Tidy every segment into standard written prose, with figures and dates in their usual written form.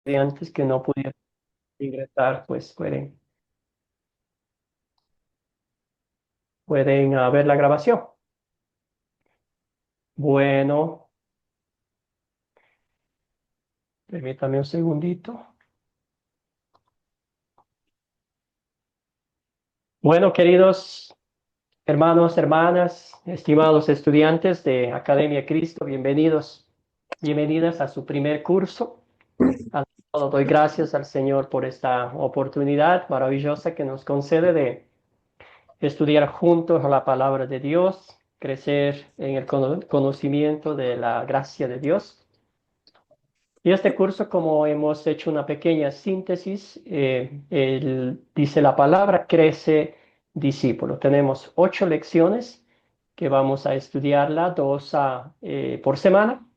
estudiantes que no pudieron ingresar, pues pueden ver la grabación. Bueno, permítame un segundito. Bueno, queridos hermanos, hermanas, estimados estudiantes de Academia Cristo, bienvenidos, bienvenidas a su primer curso. Ante todo, doy gracias al Señor por esta oportunidad maravillosa que nos concede de estudiar juntos la palabra de Dios, crecer en el conocimiento de la gracia de Dios. Y este curso, como hemos hecho una pequeña síntesis, dice la palabra, crece discípulo. Tenemos 8 lecciones que vamos a estudiarla, 2 por semana.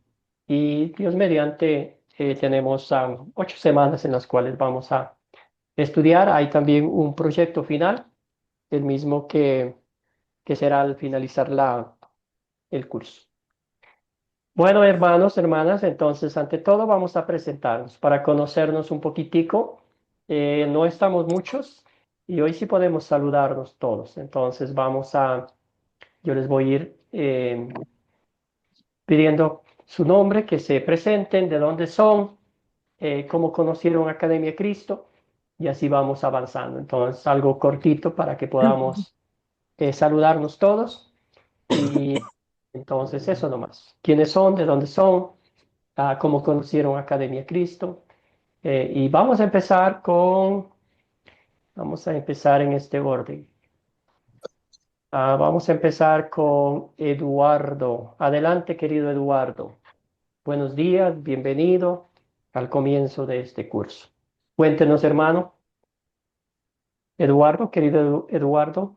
Y Dios mediante, tenemos 8 semanas en las cuales vamos a estudiar. Hay también un proyecto final, el mismo que será al finalizar el curso. Bueno, hermanos, hermanas, entonces ante todo vamos a presentarnos para conocernos un poquitico. No estamos muchos y hoy sí podemos saludarnos todos. Entonces yo les voy a ir pidiendo su nombre, que se presenten, de dónde son, cómo conocieron Academia Cristo y así vamos avanzando. Entonces, algo cortito para que podamos saludarnos todos y entonces eso nomás. ¿Quiénes son? ¿De dónde son? Cómo conocieron Academia Cristo. Y vamos a empezar en este orden. Vamos a empezar con Eduardo. Adelante, querido Eduardo. Buenos días, bienvenido al comienzo de este curso. Cuéntenos, hermano. Eduardo, querido Eduardo.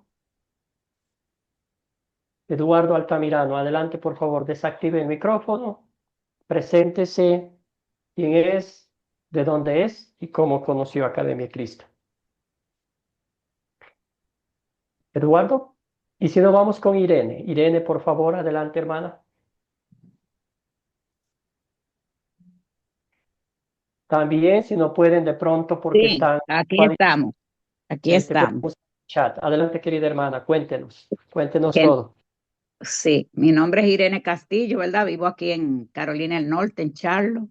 Eduardo Altamirano, adelante, por favor, desactive el micrófono. Preséntese quién es, de dónde es y cómo conoció Academia Cristo. Eduardo. Y si no, vamos con Irene. Irene, por favor, adelante, hermana. También, si no pueden de pronto porque Sí, están aquí ocupaditos, estamos, aquí estamos. tenemos chat. Adelante, querida hermana, cuéntenos Que- todo. Sí, mi nombre es Irene Castillo, ¿verdad? Vivo aquí en Carolina del Norte, en Charlotte,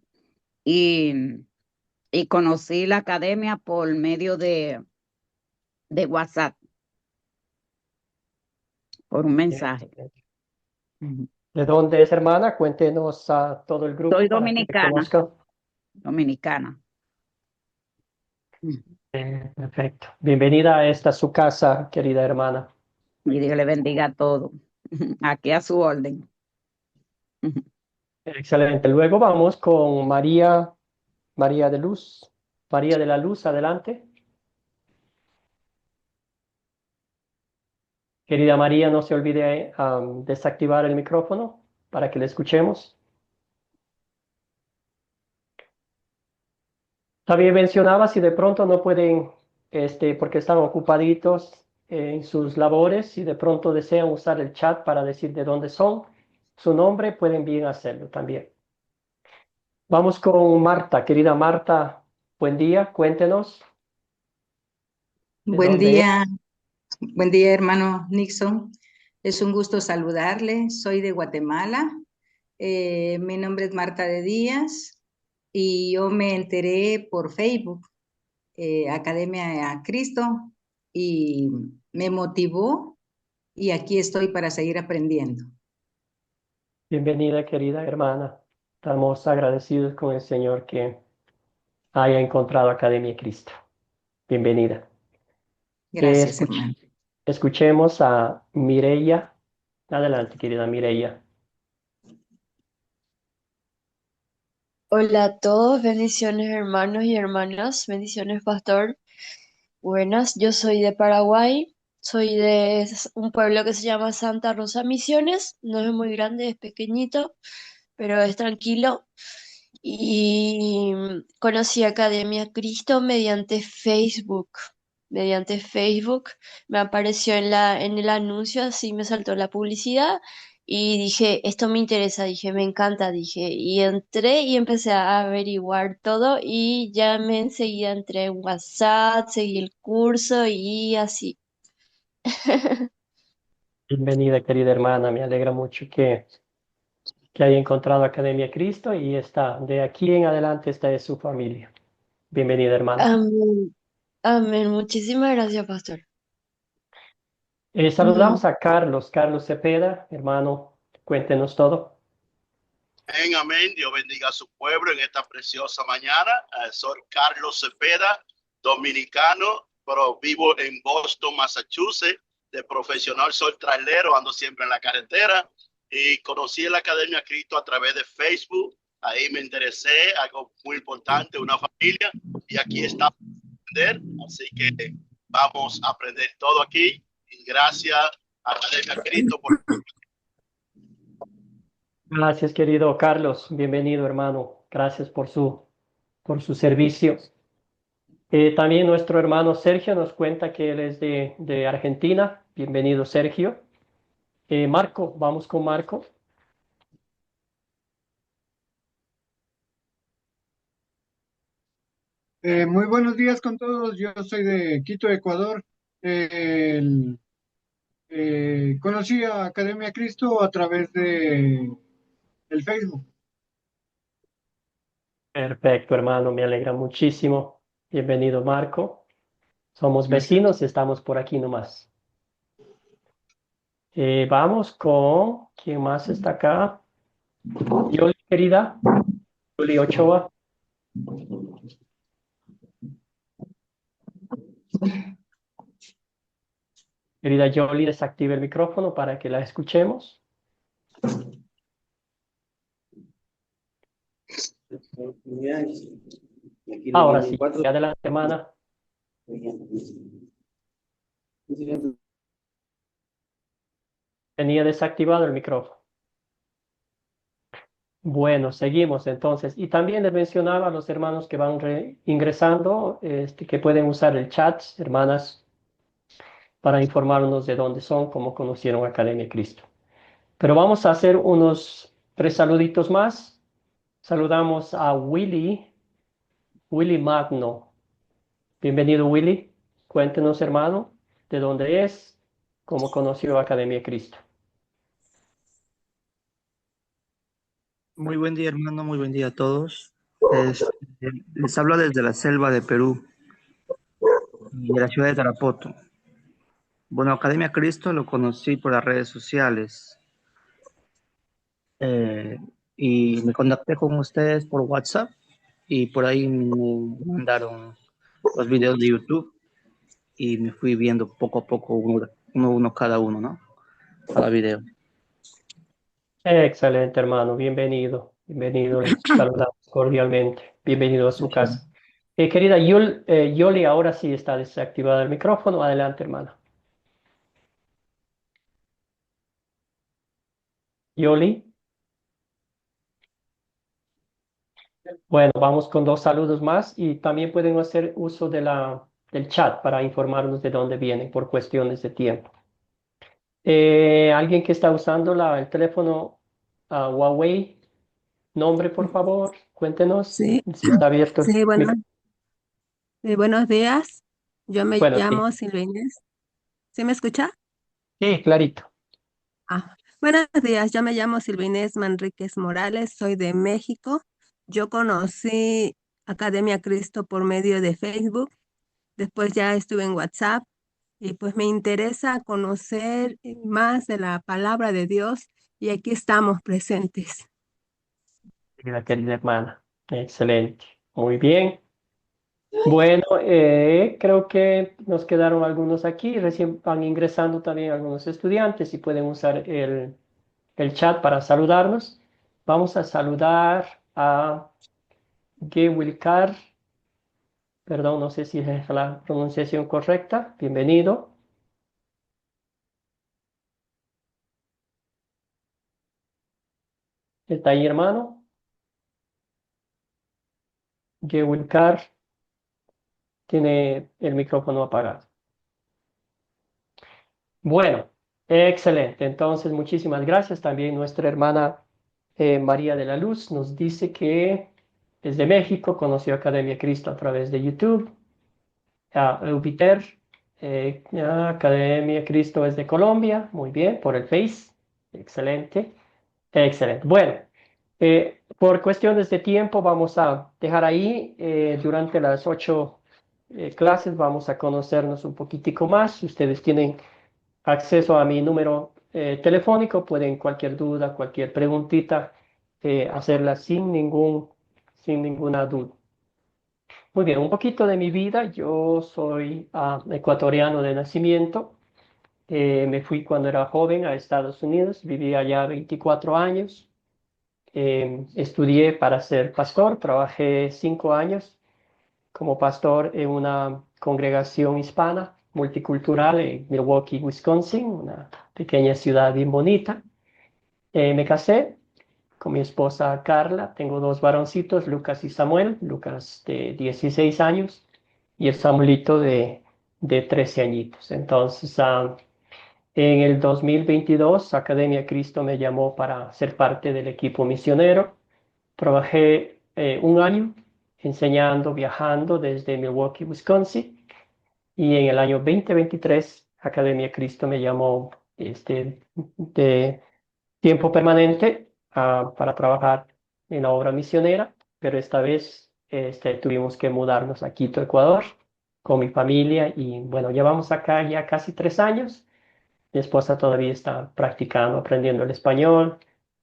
y, y conocí la academia por medio de WhatsApp, por un mensaje. Ujú. ¿De dónde es, hermana? Cuéntenos a todo el Soy grupo para que le dominicana, conozcan. dominicana. Ujú. Perfecto. Bienvenida a esta su casa, querida hermana. Y Dios le bendiga a todos. Aquí a su orden. Ujú. Excelente. Luego vamos con María, María de Luz. María de la Luz, adelante. Querida María, no se olvide desactivar el micrófono para que le escuchemos. También mencionaba si de pronto no pueden, porque están ocupaditos en sus labores, si de pronto desean usar el chat para decir de dónde son, su nombre, pueden bien hacerlo también. Vamos con Marta, querida Marta, buen día, cuéntenos de Buen dónde es. día, buen día, hermano Nixon. Es un gusto saludarle. Soy de Guatemala. Mi nombre es Marta de Díaz y yo me enteré por Facebook, Academia a Cristo, y me motivó y aquí estoy para seguir aprendiendo. Bienvenida, querida hermana. Estamos agradecidos con el Señor que haya encontrado Academia Cristo. Bienvenida. Gracias, Escuch- hermano. Escuchemos a Mireya. Adelante, querida Mireya. Hola a todos, bendiciones hermanos y hermanas, bendiciones pastor. Buenas, yo soy de Paraguay, soy de un pueblo que se llama Santa Rosa Misiones, no es muy grande, es pequeñito, pero es tranquilo. Y conocí Academia Cristo mediante Facebook. Mediante Facebook me apareció en el anuncio, así me saltó la publicidad y dije, esto me interesa, dije, me encanta, dije, y entré y empecé a averiguar todo y ya me enseguida entré en WhatsApp, seguí el curso y así. Bienvenida, querida hermana. Me alegra mucho que haya encontrado Academia Cristo y está, de aquí en adelante, esta es su familia. Bienvenida, hermana. Amén, amén, muchísimas gracias, pastor. Saludamos a Carlos, Carlos Cepeda, hermano, cuéntenos todo. Amén, amén. Dios bendiga a su pueblo en esta preciosa mañana. Soy Carlos Cepeda, dominicano, pero vivo en Boston, Massachusetts. De profesional soy trailero, ando siempre en la carretera y conocí la Academia Cristo a través de Facebook. Ahí me interesé, algo muy importante, una familia, y aquí estamos a aprender. Así que vamos a aprender todo aquí. Y gracias a Academia Cristo por... Gracias, querido Carlos. Bienvenido, hermano. Gracias por su servicio. También nuestro hermano Sergio nos cuenta que él es de Argentina. Bienvenido, Sergio. Marco, vamos con Marco. Muy buenos días con todos. Yo soy de Quito, Ecuador. Conocí a Academia Cristo a través de el Facebook. Perfecto, hermano. Me alegra muchísimo. Bienvenido, Marco. Somos Gracias. vecinos, estamos por aquí nomás. Vamos con, ¿quién más está acá? Yoli, querida. Yoli Ochoa. Querida Yoli, desactive el micrófono para que la escuchemos. Ahora sí, adelante, hermana. Tenía desactivado el micrófono. Bueno, seguimos entonces. Y también les mencionaba a los hermanos que van ingresando, que pueden usar el chat, hermanas, para informarnos de dónde son, cómo conocieron Academia Cristo. Pero vamos a hacer unos 3 saluditos más. Saludamos a Willy Magno. Bienvenido, Willy. Cuéntenos, hermano, de dónde es, cómo conoció Academia Cristo. Muy buen día, hermano, muy buen día a todos. Les hablo desde la selva de Perú y de la ciudad de Tarapoto. Bueno, Academia Cristo lo conocí por las redes sociales eh, y me contacté con ustedes por WhatsApp y por ahí me mandaron los videos de YouTube y me fui viendo poco a poco uno cada uno, ¿no? Cada video. Excelente, hermano. Bienvenido. Bienvenido. Les saludamos cordialmente. Bienvenido a su casa. Querida Yoli, ahora sí está desactivado el micrófono. Adelante, hermana. Yoli. Bueno, vamos con 2 saludos más y también pueden hacer uso del chat para informarnos de dónde vienen por cuestiones de tiempo. ¿Alguien que está usando el teléfono Huawei? Nombre, por favor, cuéntenos Sí, si está abierto el sí, micrófono. buenos días. Yo me Bueno, sí, llamo Silvia Inés. ¿Sí me escucha? sí, clarito. Buenos días, yo me llamo Silvia Inés Manríquez Morales, soy de México. Yo conocí Academia Cristo por medio de Facebook, después ya estuve en WhatsApp y pues me interesa conocer más de la palabra de Dios y aquí estamos presentes. Querida hermana. Excelente. Muy bien. Bueno, creo que nos quedaron algunos aquí. Recién van ingresando también algunos estudiantes y pueden usar el chat para saludarnos. Vamos a saludar a Gewilkar. Perdón, no sé si es la pronunciación correcta. Bienvenido. ¿Está ahí, hermano? Gewilkar tiene el micrófono apagado. Bueno, Excelente. Entonces, muchísimas gracias. También nuestra hermana María de la Luz nos dice que desde México conoció Academia Cristo a través de YouTube. Júpiter, Academia Cristo es de Colombia. Muy bien, por el Face. Excelente. Excelente. Bueno, por cuestiones de tiempo vamos a dejar ahí. Durante las 8 clases vamos a conocernos un poquitico más. Ustedes tienen acceso a mi número telefónico, pueden cualquier duda, cualquier preguntita, hacerla sin ninguna duda. Muy bien, un poquito de mi vida. Yo soy ecuatoriano de nacimiento. Me fui cuando era joven a Estados Unidos, viví allá 24 años. Estudié para ser pastor, trabajé 5 años como pastor en una congregación hispana multicultural en Milwaukee, Wisconsin, una pequeña ciudad bien bonita. Me casé con mi esposa Carla, tengo 2 varoncitos, Lucas y Samuel, Lucas de 16 años y el Samuelito de 13 añitos. Entonces, en el 2022, Academia Cristo me llamó para ser parte del equipo misionero. Trabajé 1 año enseñando, viajando desde Milwaukee, Wisconsin, y en el año 2023 Academia Cristo me llamó de tiempo permanente para trabajar en la obra misionera, pero esta vez tuvimos que mudarnos a Quito, Ecuador, con mi familia, y bueno, llevamos acá ya casi 3 años. Mi esposa todavía está practicando, aprendiendo el español.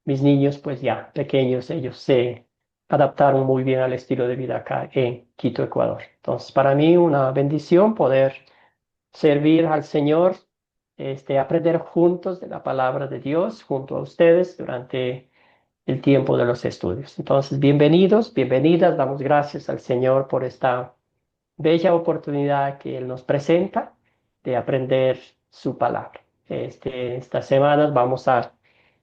Mis niños, pues ya pequeños, ellos se adaptaron muy bien al estilo de vida acá en Quito, Ecuador. Entonces, para mí una bendición poder servir al Señor, aprender juntos de la palabra de Dios junto a ustedes durante el tiempo de los estudios. Entonces, bienvenidos, bienvenidas. Damos gracias al Señor por esta bella oportunidad que Él nos presenta de aprender su palabra. Estas semanas vamos a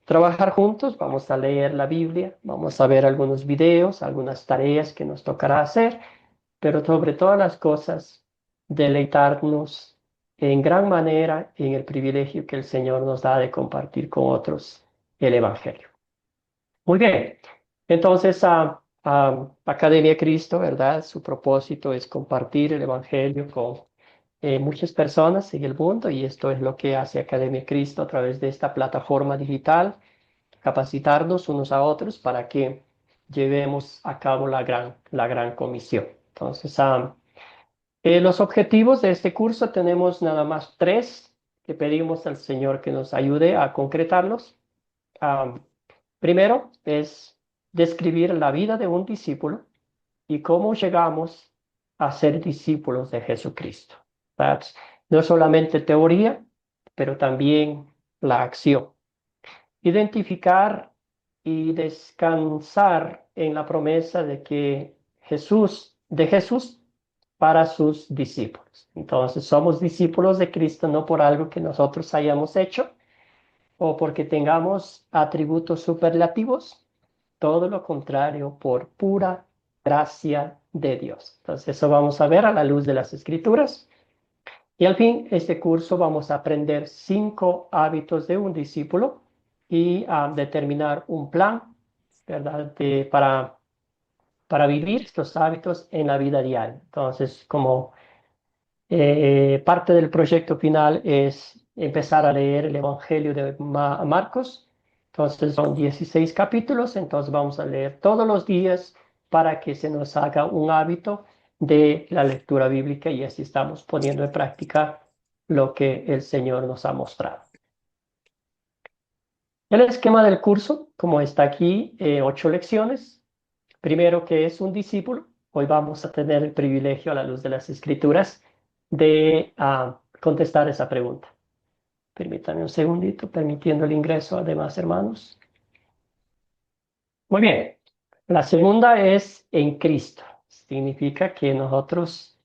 trabajar juntos, vamos a leer la Biblia, vamos a ver algunos videos, algunas tareas que nos tocará hacer, pero sobre todas las cosas, deleitarnos en gran manera en el privilegio que el Señor nos da de compartir con otros el Evangelio. Muy bien, entonces Academia Cristo, ¿verdad? Su propósito es compartir el Evangelio con muchas personas en el mundo, y esto es lo que hace Academia Cristo a través de esta plataforma digital, capacitarnos unos a otros para que llevemos a cabo la gran comisión. Entonces, los objetivos de este curso tenemos nada más 3 que pedimos al Señor que nos ayude a concretarlos. Primero es describir la vida de un discípulo y cómo llegamos a ser discípulos de Jesucristo. That's no solamente teoría, pero también la acción. Identificar y descansar en la promesa de Jesús para sus discípulos. Entonces, somos discípulos de Cristo no por algo que nosotros hayamos hecho o porque tengamos atributos superlativos, todo lo contrario, por pura gracia de Dios. Entonces, eso vamos a ver a la luz de las Escrituras. Y al fin, este curso vamos a aprender 5 hábitos de un discípulo y a determinar un plan, ¿verdad? Para vivir estos hábitos en la vida diaria. Entonces, como parte del proyecto final es empezar a leer el Evangelio de Marcos. Entonces son 16 capítulos, entonces vamos a leer todos los días para que se nos haga un hábito de la lectura bíblica, y así estamos poniendo en práctica lo que el Señor nos ha mostrado. El esquema del curso, como está aquí, 8 lecciones. Primero, ¿qué es un discípulo? Hoy vamos a tener el privilegio, a la luz de las Escrituras, de contestar esa pregunta. Permítanme un segundito, permitiendo el ingreso a demás hermanos. Muy bien. La segunda es en Cristo. Significa que nosotros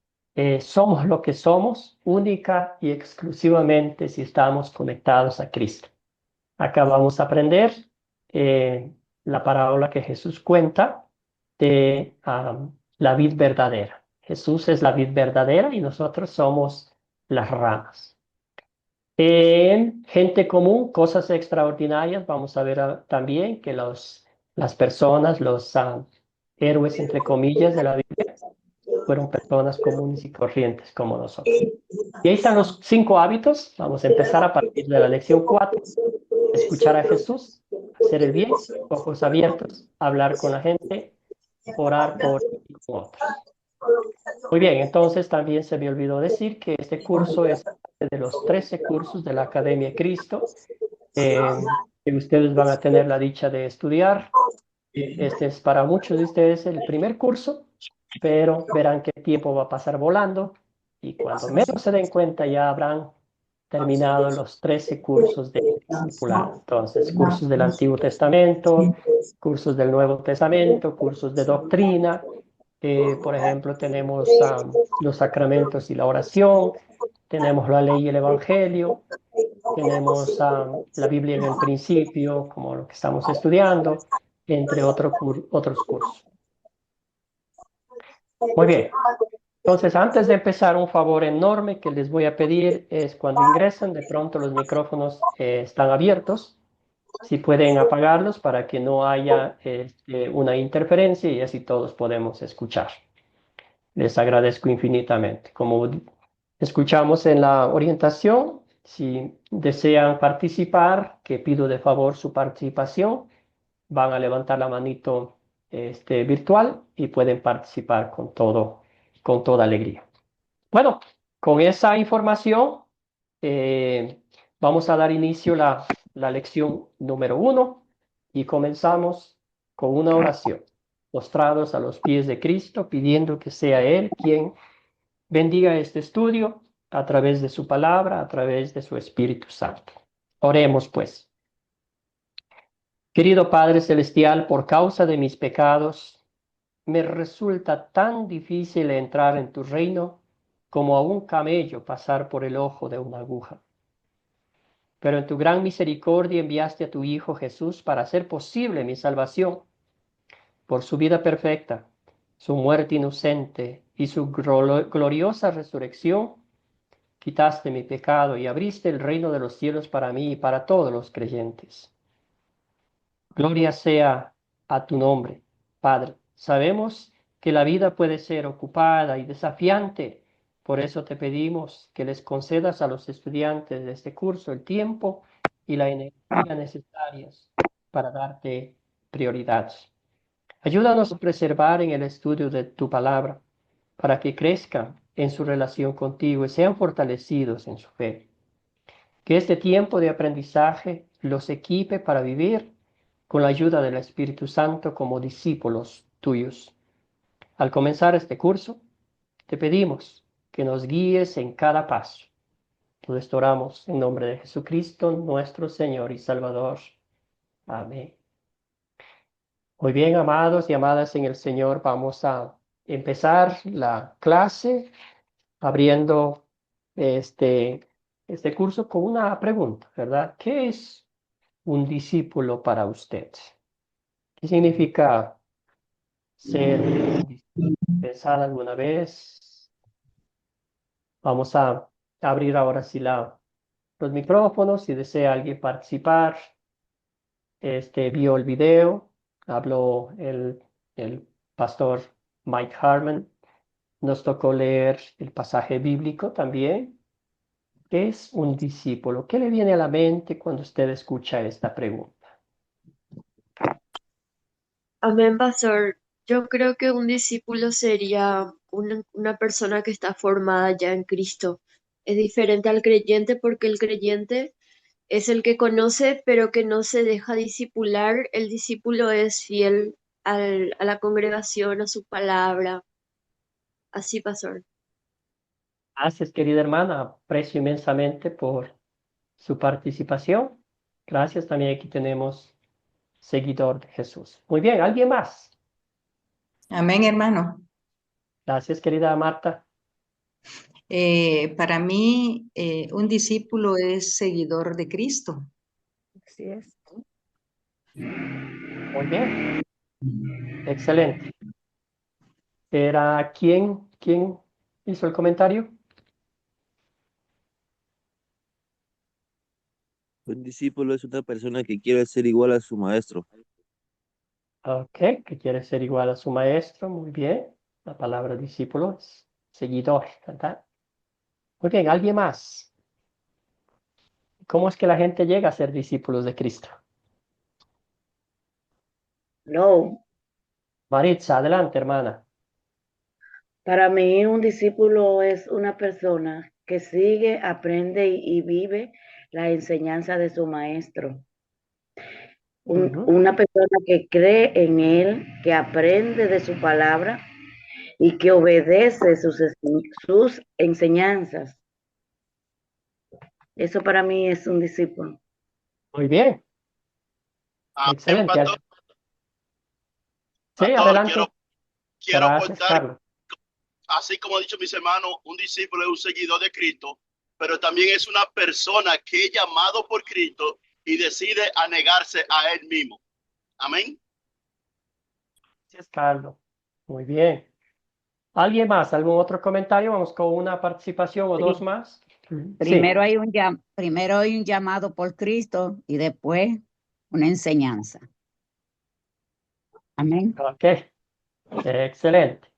somos lo que somos única y exclusivamente si estamos conectados a Cristo. Acá vamos a aprender la parábola que Jesús cuenta de la vid verdadera. Jesús es la vid verdadera y nosotros somos las ramas. Gente común, cosas extraordinarias. Vamos a ver también que las personas, los héroes, entre comillas, de la Biblia, fueron personas comunes y corrientes como nosotros. Y ahí están los 5 hábitos. Vamos a empezar a partir de la lección 4. Escuchar a Jesús, hacer el bien, ojos abiertos, hablar con la gente, orar por y con otros. Muy bien, entonces también se me olvidó decir que este curso es parte de los 13 cursos de la Academia Cristo que ustedes van a tener la dicha de estudiar. Este es para muchos de ustedes el primer curso, pero verán que el tiempo va a pasar volando y cuando menos se den cuenta ya habrán terminado los 13 cursos de discipulado. Entonces, cursos del Antiguo Testamento, cursos del Nuevo Testamento, cursos de doctrina. Por ejemplo, tenemos los sacramentos y la oración, tenemos la ley y el evangelio, tenemos la Biblia en el principio, como lo que estamos estudiando, entre otros cursos. Muy bien. Entonces, antes de empezar, un favor enorme que les voy a pedir es cuando ingresan, de pronto los micrófonos están abiertos, si pueden apagarlos para que no haya una interferencia y así todos podemos escuchar. Les agradezco infinitamente. Como escuchamos en la orientación, si desean participar, que pido de favor su participación, van a levantar la manito virtual y pueden participar con toda alegría. Bueno, con esa información vamos a dar inicio a la lección número 1 y comenzamos con una oración, postrados a los pies de Cristo, pidiendo que sea Él quien bendiga este estudio a través de su palabra, a través de su Espíritu Santo. Oremos pues. Querido Padre Celestial, por causa de mis pecados, me resulta tan difícil entrar en tu reino como a un camello pasar por el ojo de una aguja. Pero en tu gran misericordia enviaste a tu Hijo Jesús para hacer posible mi salvación. Por su vida perfecta, su muerte inocente y su gloriosa resurrección, quitaste mi pecado y abriste el reino de los cielos para mí y para todos los creyentes. Gloria sea a tu nombre, Padre. Sabemos que la vida puede ser ocupada y desafiante. Por eso te pedimos que les concedas a los estudiantes de este curso el tiempo y la energía necesarias para darte prioridad. Ayúdanos a preservar en el estudio de tu palabra para que crezcan en su relación contigo y sean fortalecidos en su fe. Que este tiempo de aprendizaje los equipe para vivir con la ayuda del Espíritu Santo como discípulos tuyos. Al comenzar este curso, te pedimos que nos guíes en cada paso. Todo esto oramos en nombre de Jesucristo, nuestro Señor y Salvador. Amén. Muy bien, amados y amadas en el Señor, vamos a empezar la clase abriendo este curso con una pregunta, ¿verdad? ¿Qué es un discípulo para usted? ¿Qué significa ser un discípulo? ¿Pensar alguna vez? Vamos a abrir ahora sí los micrófonos. Si desea alguien participar, vio el video, habló el pastor Mike Harmon. Nos tocó leer el pasaje bíblico también. ¿Qué es un discípulo? ¿Qué le viene a la mente cuando usted escucha esta pregunta? Amén, pastor. Yo creo que un discípulo sería una persona que está formada ya en Cristo. Es diferente al creyente porque el creyente es el que conoce, pero que no se deja discipular. El discípulo es fiel a la congregación, a su palabra. Así, pastor. Gracias, querida hermana. Aprecio inmensamente por su participación. Gracias. También aquí tenemos seguidor de Jesús. Muy bien, ¿alguien más? Amén, hermano. Gracias, querida Marta. Para mí, un discípulo es seguidor de Cristo. Así es. Muy bien, excelente. ¿Era quién hizo el comentario? Un discípulo es una persona que quiere ser igual a su maestro. Ok, que quiere ser igual a su maestro, muy bien. La palabra discípulo es seguidor, ¿verdad? Muy bien, ¿alguien más? ¿Cómo es que la gente llega a ser discípulos de Cristo? No, Maritza, adelante, hermana. para mí un discípulo es una persona que sigue, aprende y vive la enseñanza de su maestro. Una persona que cree en él, que aprende de su palabra y que obedece sus enseñanzas. Eso para mí es un discípulo. Muy bien, Amén, excelente. pastor. Sí, Pastor, adelante. quiero Gracias, contar, Carlos. así como han dicho mis hermanos, un discípulo es un seguidor de Cristo, pero también es una persona que es llamado por Cristo y decide a negarse a él mismo. Amén. Gracias, Carlos. Muy bien. ¿Alguien más? ¿Algún otro comentario? Vamos con una participación o dos Sí. más. Primero Sí. primero hay un llamado por Cristo y después una enseñanza. Amén. Ok. Excelente.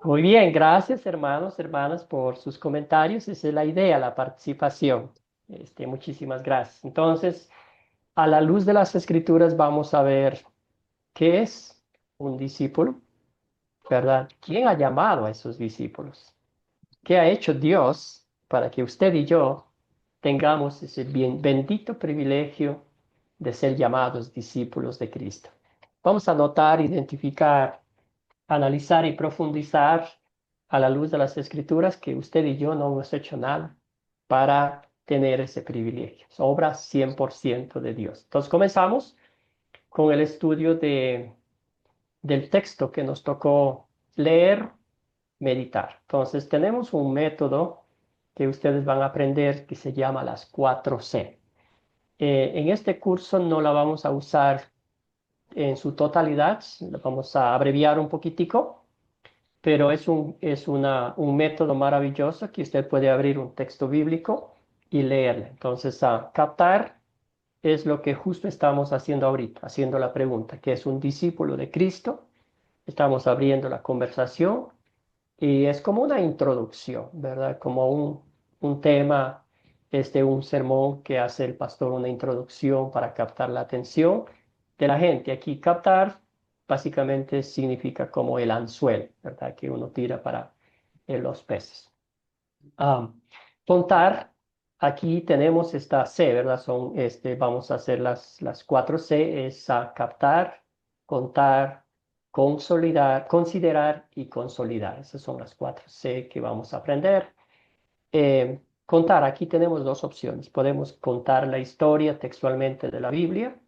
Muy bien, gracias hermanos, hermanas por sus comentarios. Esa es la idea, la participación. Muchísimas gracias. Entonces, a la luz de las escrituras vamos a ver qué es un discípulo, ¿verdad? ¿Quién ha llamado a esos discípulos? ¿Qué ha hecho Dios para que usted y yo tengamos ese bendito privilegio de ser llamados discípulos de Cristo? Vamos a notar, identificar, analizar y profundizar a la luz de las escrituras que usted y yo no hemos hecho nada para tener ese privilegio. Es obra 100% de Dios. Entonces comenzamos con el estudio del texto que nos tocó leer, meditar. Entonces tenemos un método que ustedes van a aprender que se llama las 4C. En este curso no la vamos a usar en su totalidad, la vamos a abreviar un poquitico, pero es un método maravilloso que usted puede abrir un texto bíblico y leerle. Entonces, a captar es lo que justo estamos haciendo ahorita, haciendo la pregunta, ¿qué es un discípulo de Cristo? Estamos abriendo la conversación y es como una introducción, ¿verdad? Como un tema, un sermón que hace el pastor, una introducción para captar la atención de la gente. Aquí captar básicamente significa como el anzuelo, ¿verdad? Que uno tira para los peces. Contar, aquí tenemos esta C, ¿verdad? Vamos a hacer las 4C, es captar, contar, consolidar, considerar y consolidar. Esas son las 4C que vamos a aprender. Contar, aquí tenemos dos opciones. Podemos contar la historia textualmente de la Biblia,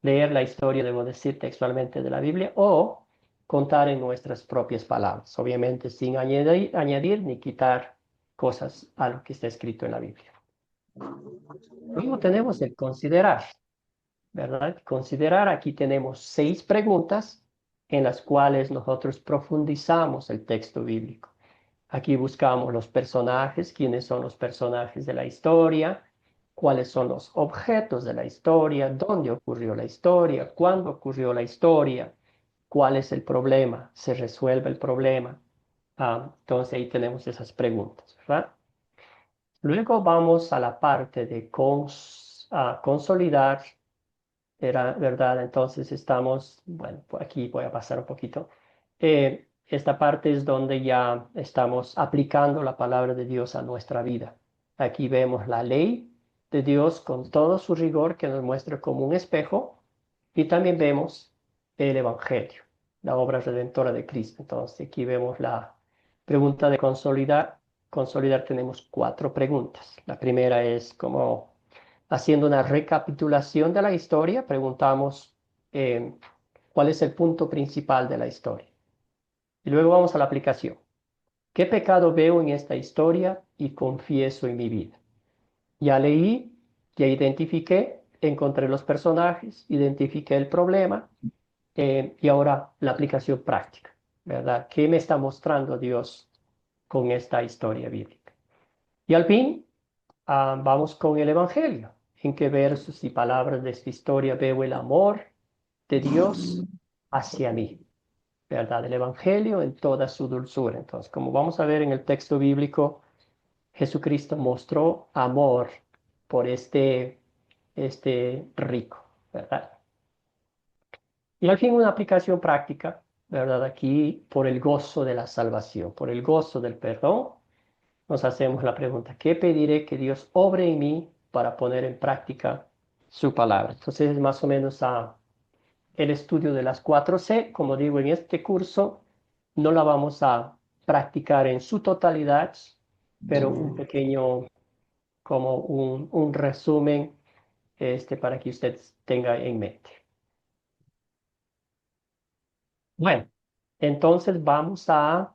leer la historia, debo decir, textualmente de la Biblia, o contar en nuestras propias palabras, obviamente sin añadir ni quitar cosas a lo que está escrito en la Biblia. Luego tenemos el considerar, ¿verdad? Considerar, aquí tenemos 6 preguntas en las cuales nosotros profundizamos el texto bíblico. Aquí buscamos los personajes, quiénes son los personajes de la historia, cuáles son los objetos de la historia, dónde ocurrió la historia, cuándo ocurrió la historia, cuál es el problema, se resuelve el problema. Entonces ahí tenemos esas preguntas, ¿verdad? Luego vamos a la parte de consolidar, ¿verdad? Entonces estamos, bueno, por aquí voy a pasar un poquito. Esta parte es donde ya estamos aplicando la palabra de Dios a nuestra vida. Aquí vemos la ley de Dios con todo su rigor que nos muestra como un espejo y también vemos el Evangelio, la obra redentora de Cristo. Entonces aquí vemos la pregunta de consolidar. Consolidar tenemos 4 preguntas. La primera es como haciendo una recapitulación de la historia, preguntamos cuál es el punto principal de la historia. Y luego vamos a la aplicación. ¿Qué pecado veo en esta historia y confieso en mi vida? Ya leí, ya identifiqué, encontré los personajes, identifiqué el problema y ahora la aplicación práctica, ¿verdad? ¿Qué me está mostrando Dios con esta historia bíblica? Y al fin, vamos con el Evangelio. en qué versos y palabras de esta historia veo el amor de Dios hacia mí, ¿verdad? El Evangelio en toda su dulzura. Entonces, como vamos a ver en el texto bíblico, Jesucristo mostró amor por este rico, ¿verdad? Y al fin una aplicación práctica, ¿verdad? Aquí por el gozo de la salvación, por el gozo del perdón, nos hacemos la pregunta, ¿qué pediré que Dios obre en mí para poner en práctica su palabra? Entonces es más o menos el estudio de las 4C. Como digo, en este curso no la vamos a practicar en su totalidad, pero un pequeño, como un resumen para que usted tenga en mente. Bueno, entonces vamos a...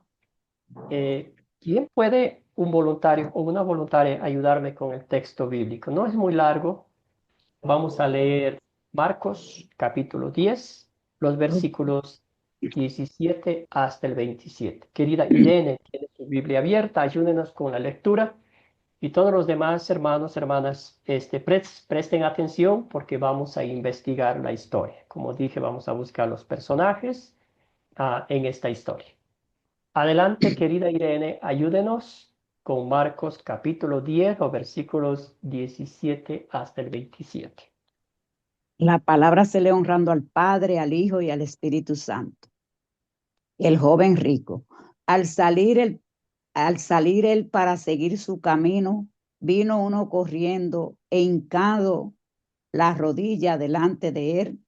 ¿quién puede, un voluntario o una voluntaria, ayudarme con el texto bíblico? No es muy largo. Vamos a leer Marcos capítulo 10, los versículos 17 hasta el 27. Querida Irene, tiene su Biblia abierta, ayúdenos con la lectura. Y todos los demás hermanos, hermanas, presten atención porque vamos a investigar la historia. Como dije, vamos a buscar los personajes en esta historia. Adelante, querida Irene, ayúdenos con Marcos capítulo 10 o versículos 17 hasta el 27. La palabra se lee honrando al Padre, al Hijo y al Espíritu Santo. El joven rico, al salir él para seguir su camino, vino uno corriendo e hincado la rodilla delante de él,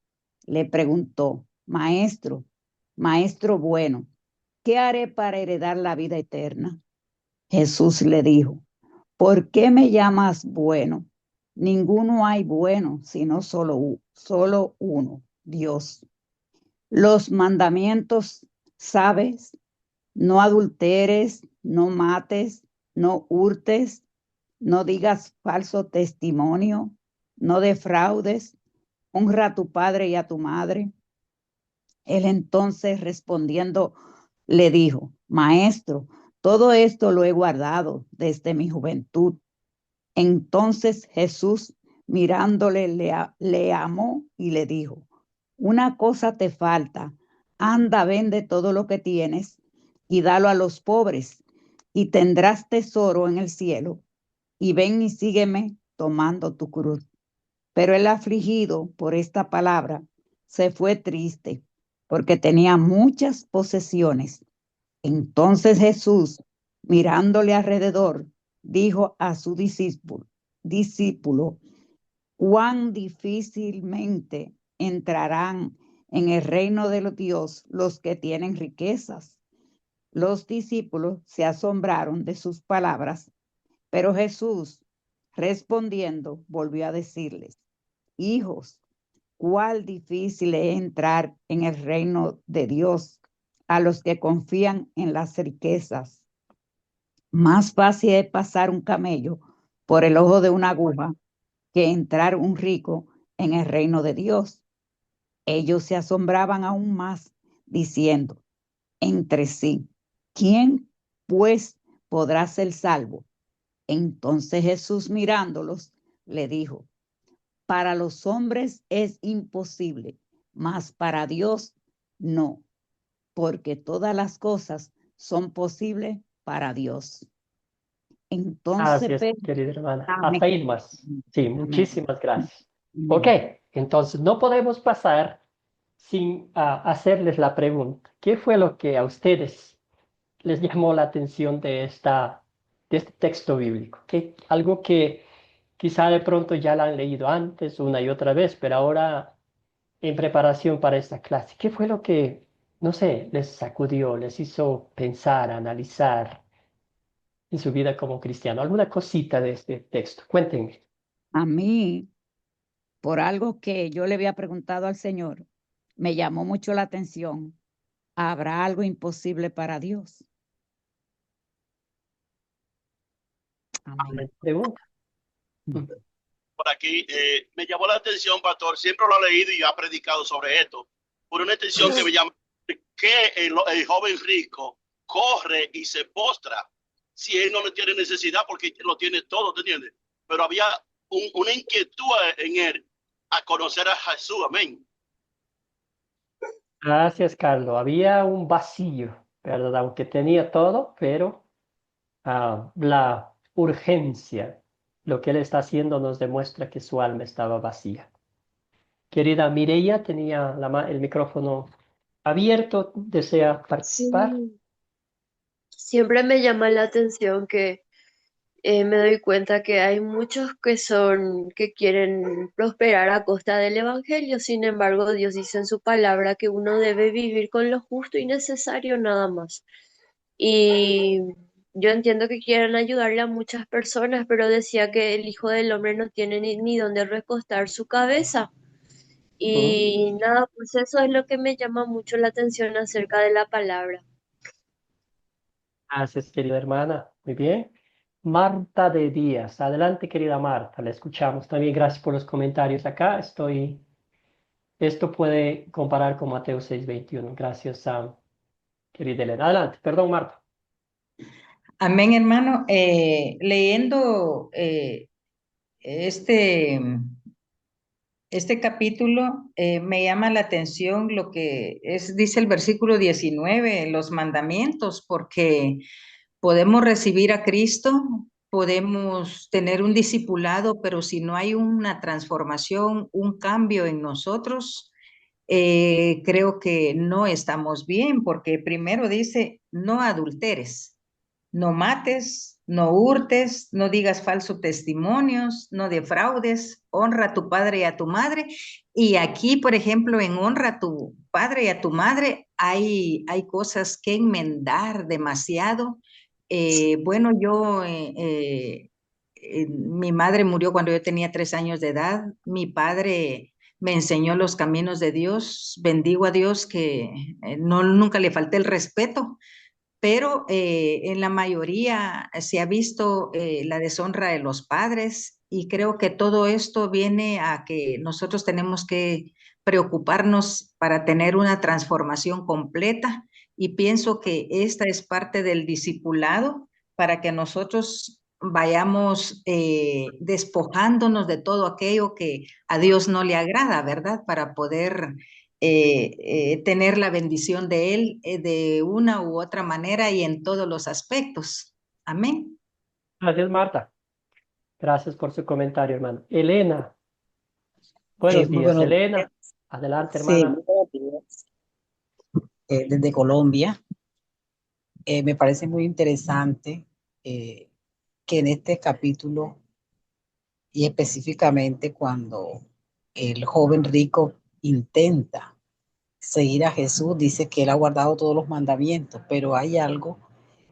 le preguntó, maestro bueno, ¿qué haré para heredar la vida eterna? Jesús le dijo, ¿por qué me llamas bueno? Ninguno hay bueno, sino solo uno, Dios. Los mandamientos, ¿sabes? No adulteres, no mates, no hurtes, no digas falso testimonio, no defraudes, honra a tu padre y a tu madre. Él entonces respondiendo le dijo, maestro, todo esto lo he guardado desde mi juventud. Entonces Jesús mirándole le amó y le dijo, una cosa te falta, anda, vende todo lo que tienes y dalo a los pobres y tendrás tesoro en el cielo y ven y sígueme tomando tu cruz. Pero el afligido por esta palabra se fue triste porque tenía muchas posesiones. Entonces Jesús, mirándole alrededor, dijo a su discípulo, cuán difícilmente entrarán en el reino de los Dios los que tienen riquezas. Los discípulos se asombraron de sus palabras, pero Jesús, respondiendo, volvió a decirles, hijos, cuál difícil es entrar en el reino de Dios a los que confían en las riquezas. Más fácil es pasar un camello por el ojo de una aguja que entrar un rico en el reino de Dios. Ellos se asombraban aún más, diciendo entre sí, ¿quién pues podrá ser salvo? Entonces Jesús mirándolos le dijo, para los hombres es imposible, mas para Dios no, porque todas las cosas son posibles para Dios. Entonces, Gracias, querida hermana. amén. Hasta ahí más. Sí, muchísimas gracias. Ok, entonces no podemos pasar sin hacerles la pregunta. ¿Qué fue lo que a ustedes les llamó la atención de este texto bíblico? Algo que quizá de pronto ya la han leído antes una y otra vez, pero ahora en preparación para esta clase, ¿qué fue lo que, no sé, les sacudió, les hizo pensar, analizar en su vida como cristiano? ¿Alguna cosita de este texto? Cuéntenme. A mí, por algo que yo le había preguntado al Señor, me llamó mucho la atención. ¿Habrá algo imposible para Dios? Amén. Pregunta. Por aquí me llamó la atención, pastor, siempre lo ha leído y ha predicado sobre esto, por una atención que me llama, que el joven rico corre y se postra si él no tiene necesidad porque lo tiene todo, ¿te entiendes? Pero había una inquietud en él a conocer a Jesús. Amén. Gracias, Carlos. Había un vacío, ¿verdad? Aunque tenía todo, pero la urgencia, lo que él está haciendo nos demuestra que su alma estaba vacía. Querida Mireia, tenía el micrófono abierto, ¿desea participar? Sí, siempre me llama la atención que me doy cuenta que hay muchos que quieren prosperar a costa del evangelio. Sin embargo, Dios dice en su palabra que uno debe vivir con lo justo y necesario nada más. Y yo entiendo que quieren ayudarle a muchas personas, pero decía que el Hijo del Hombre no tiene ni dónde recostar su cabeza. Y nada, pues eso es lo que me llama mucho la atención acerca de la palabra. Gracias, querida hermana. Muy bien. Marta de Díaz. Adelante, querida Marta. La escuchamos. También gracias por los comentarios acá. Esto puede comparar con Mateo 6:21. Gracias, querida Elena. Adelante. Perdón, Marta. Amén, hermano. Leyendo este, este capítulo, me llama la atención lo que dice el versículo 19, los mandamientos, porque podemos recibir a Cristo, podemos tener un discipulado, pero si no hay una transformación, un cambio en nosotros, creo que no estamos bien, porque primero dice, no adulteres, no mates, no hurtes, no digas falsos testimonios, no defraudes, honra a tu padre y a tu madre. Y aquí, por ejemplo, en honra a tu padre y a tu madre, hay cosas que enmendar demasiado. Bueno, mi madre murió cuando yo tenía 3 años de edad. Mi padre me enseñó los caminos de Dios. Bendigo a Dios que nunca le falté el respeto, pero en la mayoría se ha visto la deshonra de los padres y creo que todo esto viene a que nosotros tenemos que preocuparnos para tener una transformación completa y pienso que esta es parte del discipulado para que nosotros vayamos despojándonos de todo aquello que a Dios no le agrada, ¿verdad? Para poder tener la bendición de Él de una u otra manera y en todos los aspectos. Amén. Gracias, Marta. Gracias por su comentario, hermano. Elena. Buenos Muy días, buenos días. Elena. Adelante, Sí, hermana. muy buenos días. Desde Colombia. Me parece muy interesante que en este capítulo y específicamente cuando el joven rico intenta seguir a Jesús, dice que él ha guardado todos los mandamientos, pero hay algo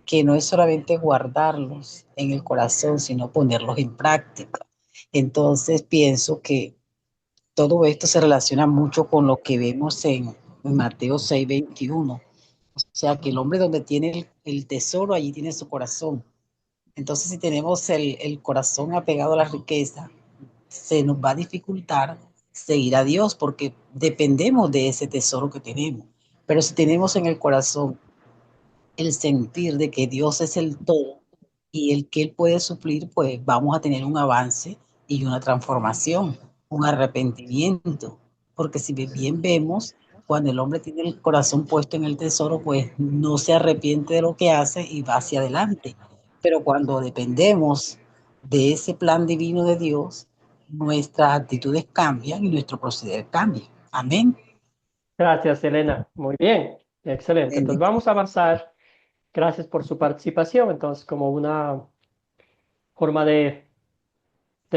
que no es solamente guardarlos en el corazón, sino ponerlos en práctica. Entonces pienso que todo esto se relaciona mucho con lo que vemos en Mateo 6:21. O sea, que el hombre donde tiene el tesoro, allí tiene su corazón. Entonces, si tenemos el corazón apegado a la riqueza, se nos va a dificultar seguir a Dios porque dependemos de ese tesoro que tenemos. Pero si tenemos en el corazón el sentir de que Dios es el todo y el que Él puede suplir, pues vamos a tener un avance y una transformación, un arrepentimiento. Porque si bien vemos, cuando el hombre tiene el corazón puesto en el tesoro, pues no se arrepiente de lo que hace y va hacia adelante. Pero cuando dependemos de ese plan divino de Dios, nuestras actitudes cambian y nuestro proceder cambia. Amén. Gracias, Elena. Muy bien. Excelente. Entonces vamos a avanzar. Gracias por su participación. Entonces, como una forma de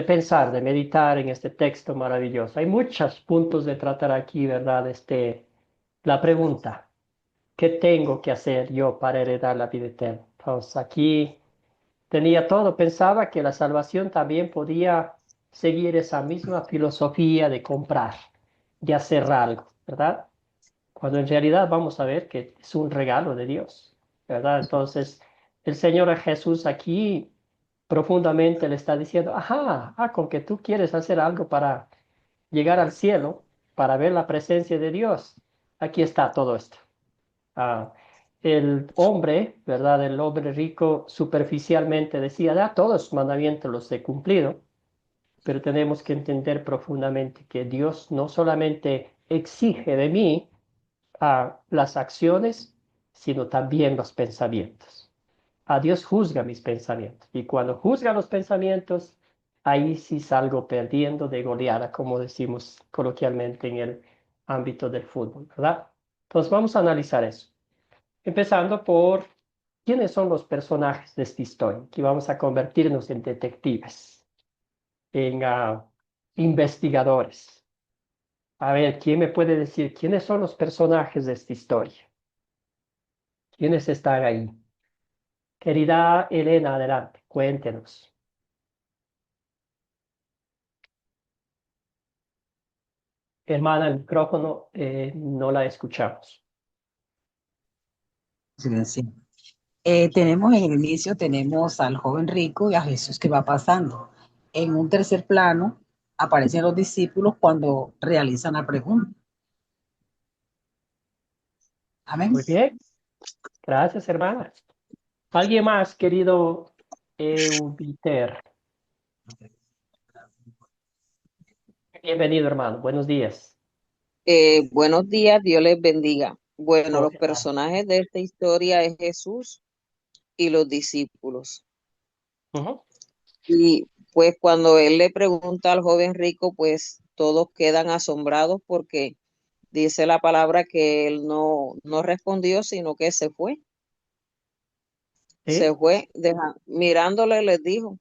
pensar, de meditar en este texto maravilloso. Hay muchos puntos de tratar aquí, ¿verdad? La pregunta, ¿qué tengo que hacer yo para heredar la vida eterna? Entonces, aquí tenía todo. Pensaba que la salvación también podía seguir esa misma filosofía de comprar, de hacer algo, ¿verdad? Cuando en realidad vamos a ver que es un regalo de Dios, ¿verdad? Entonces, el Señor Jesús aquí profundamente le está diciendo, ajá, con que tú quieres hacer algo para llegar al cielo, para ver la presencia de Dios, aquí está todo esto. Ah, el hombre, ¿verdad? El hombre rico superficialmente decía, todos los mandamientos los he cumplido, pero tenemos que entender profundamente que Dios no solamente exige de mí las acciones, sino también los pensamientos. A Dios juzga mis pensamientos. Y cuando juzga los pensamientos, ahí sí salgo perdiendo de goleada, como decimos coloquialmente en el ámbito del fútbol, ¿verdad? Entonces vamos a analizar eso. Empezando por quiénes son los personajes de esta historia. Aquí vamos a convertirnos en detectives, en investigadores. A ver, ¿quién me puede decir quiénes son los personajes de esta historia? ¿Quiénes están ahí? Querida Elena, adelante, cuéntenos. Hermana, el micrófono no la escuchamos. Silencio. Tenemos en el inicio, tenemos al joven rico y a Jesús que va pasando. En un tercer plano aparecen los discípulos cuando realizan la pregunta. Amén. Muy bien. Gracias, hermana. ¿Alguien más, querido Eubiter? Bienvenido, hermano. Buenos días. Buenos días, Dios les bendiga. Bueno, los Gloria a Dios. personajes de esta historia es Jesús y los discípulos. Ujú. Y pues cuando él le pregunta al joven rico, pues todos quedan asombrados porque dice la palabra que él no respondió, sino que se fue. Se Sí. fue, mirándole les dijo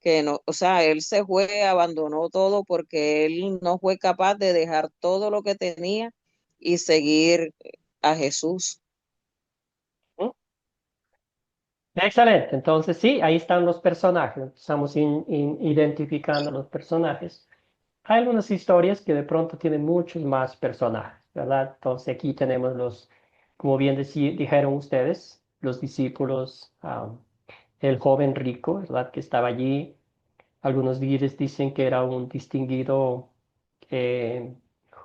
que no, o sea, él se fue, abandonó todo porque él no fue capaz de dejar todo lo que tenía y seguir a Jesús. Ujú. Excelente. Entonces, sí, ahí están los personajes. Estamos identificando los personajes. Hay algunas historias que de pronto tienen muchos más personajes, ¿verdad? Entonces, aquí tenemos como bien dijeron ustedes, los discípulos, el joven rico, ¿verdad? Que estaba allí. Algunos líderes dicen que era un distinguido eh,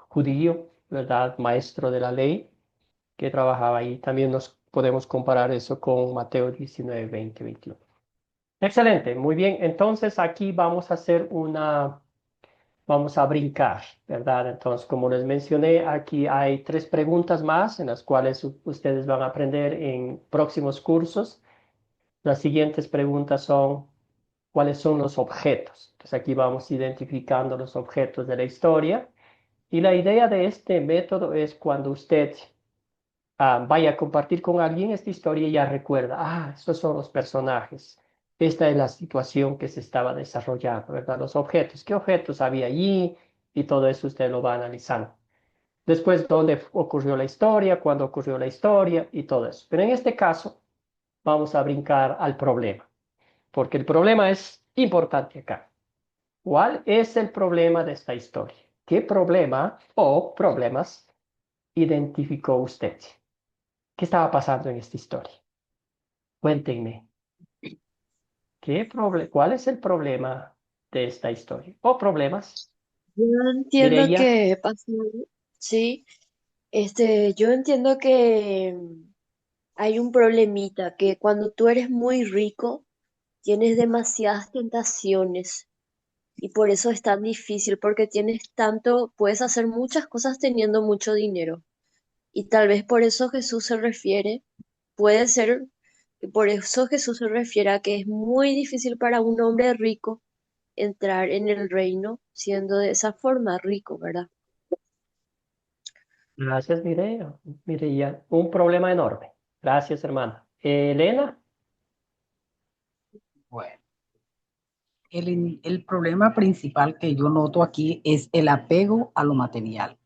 judío, ¿verdad? Maestro de la ley, que trabajaba ahí. También nos podemos comparar eso con Mateo 19, 20, 21. Excelente, muy bien. Entonces aquí vamos a brincar, ¿verdad? Entonces, como les mencioné, aquí hay 3 preguntas más en las cuales ustedes van a aprender en próximos cursos. Las siguientes preguntas son, ¿cuáles son los objetos? Entonces aquí vamos identificando los objetos de la historia. Y la idea de este método es cuando usted vaya a compartir con alguien esta historia y ya recuerda, estos son los personajes. Esta es la situación que se estaba desarrollando, ¿verdad? Los objetos, ¿qué objetos había allí? Y todo eso usted lo va analizando. Después, ¿dónde ocurrió la historia? ¿Cuándo ocurrió la historia? Y todo eso. Pero en este caso, vamos a brincar al problema, porque el problema es importante acá. ¿Cuál es el problema de esta historia? ¿Qué problema o problemas identificó usted? ¿Qué estaba pasando en esta historia? Cuéntenme, ¿cuál es el problema de esta historia? ¿O problemas? Yo entiendo Mireia. que pasó, sí, yo entiendo que hay un problemita, que cuando tú eres muy rico, tienes demasiadas tentaciones y por eso es tan difícil, porque tienes tanto, puedes hacer muchas cosas teniendo mucho dinero. Y tal vez por eso Jesús se refiere, puede ser, por eso Jesús se refiere a que es muy difícil para un hombre rico entrar en el reino siendo de esa forma rico, ¿verdad? Gracias, Mireia. Un problema enorme. Gracias, hermana. Elena. Bueno, el problema principal que yo noto aquí es el apego a lo material.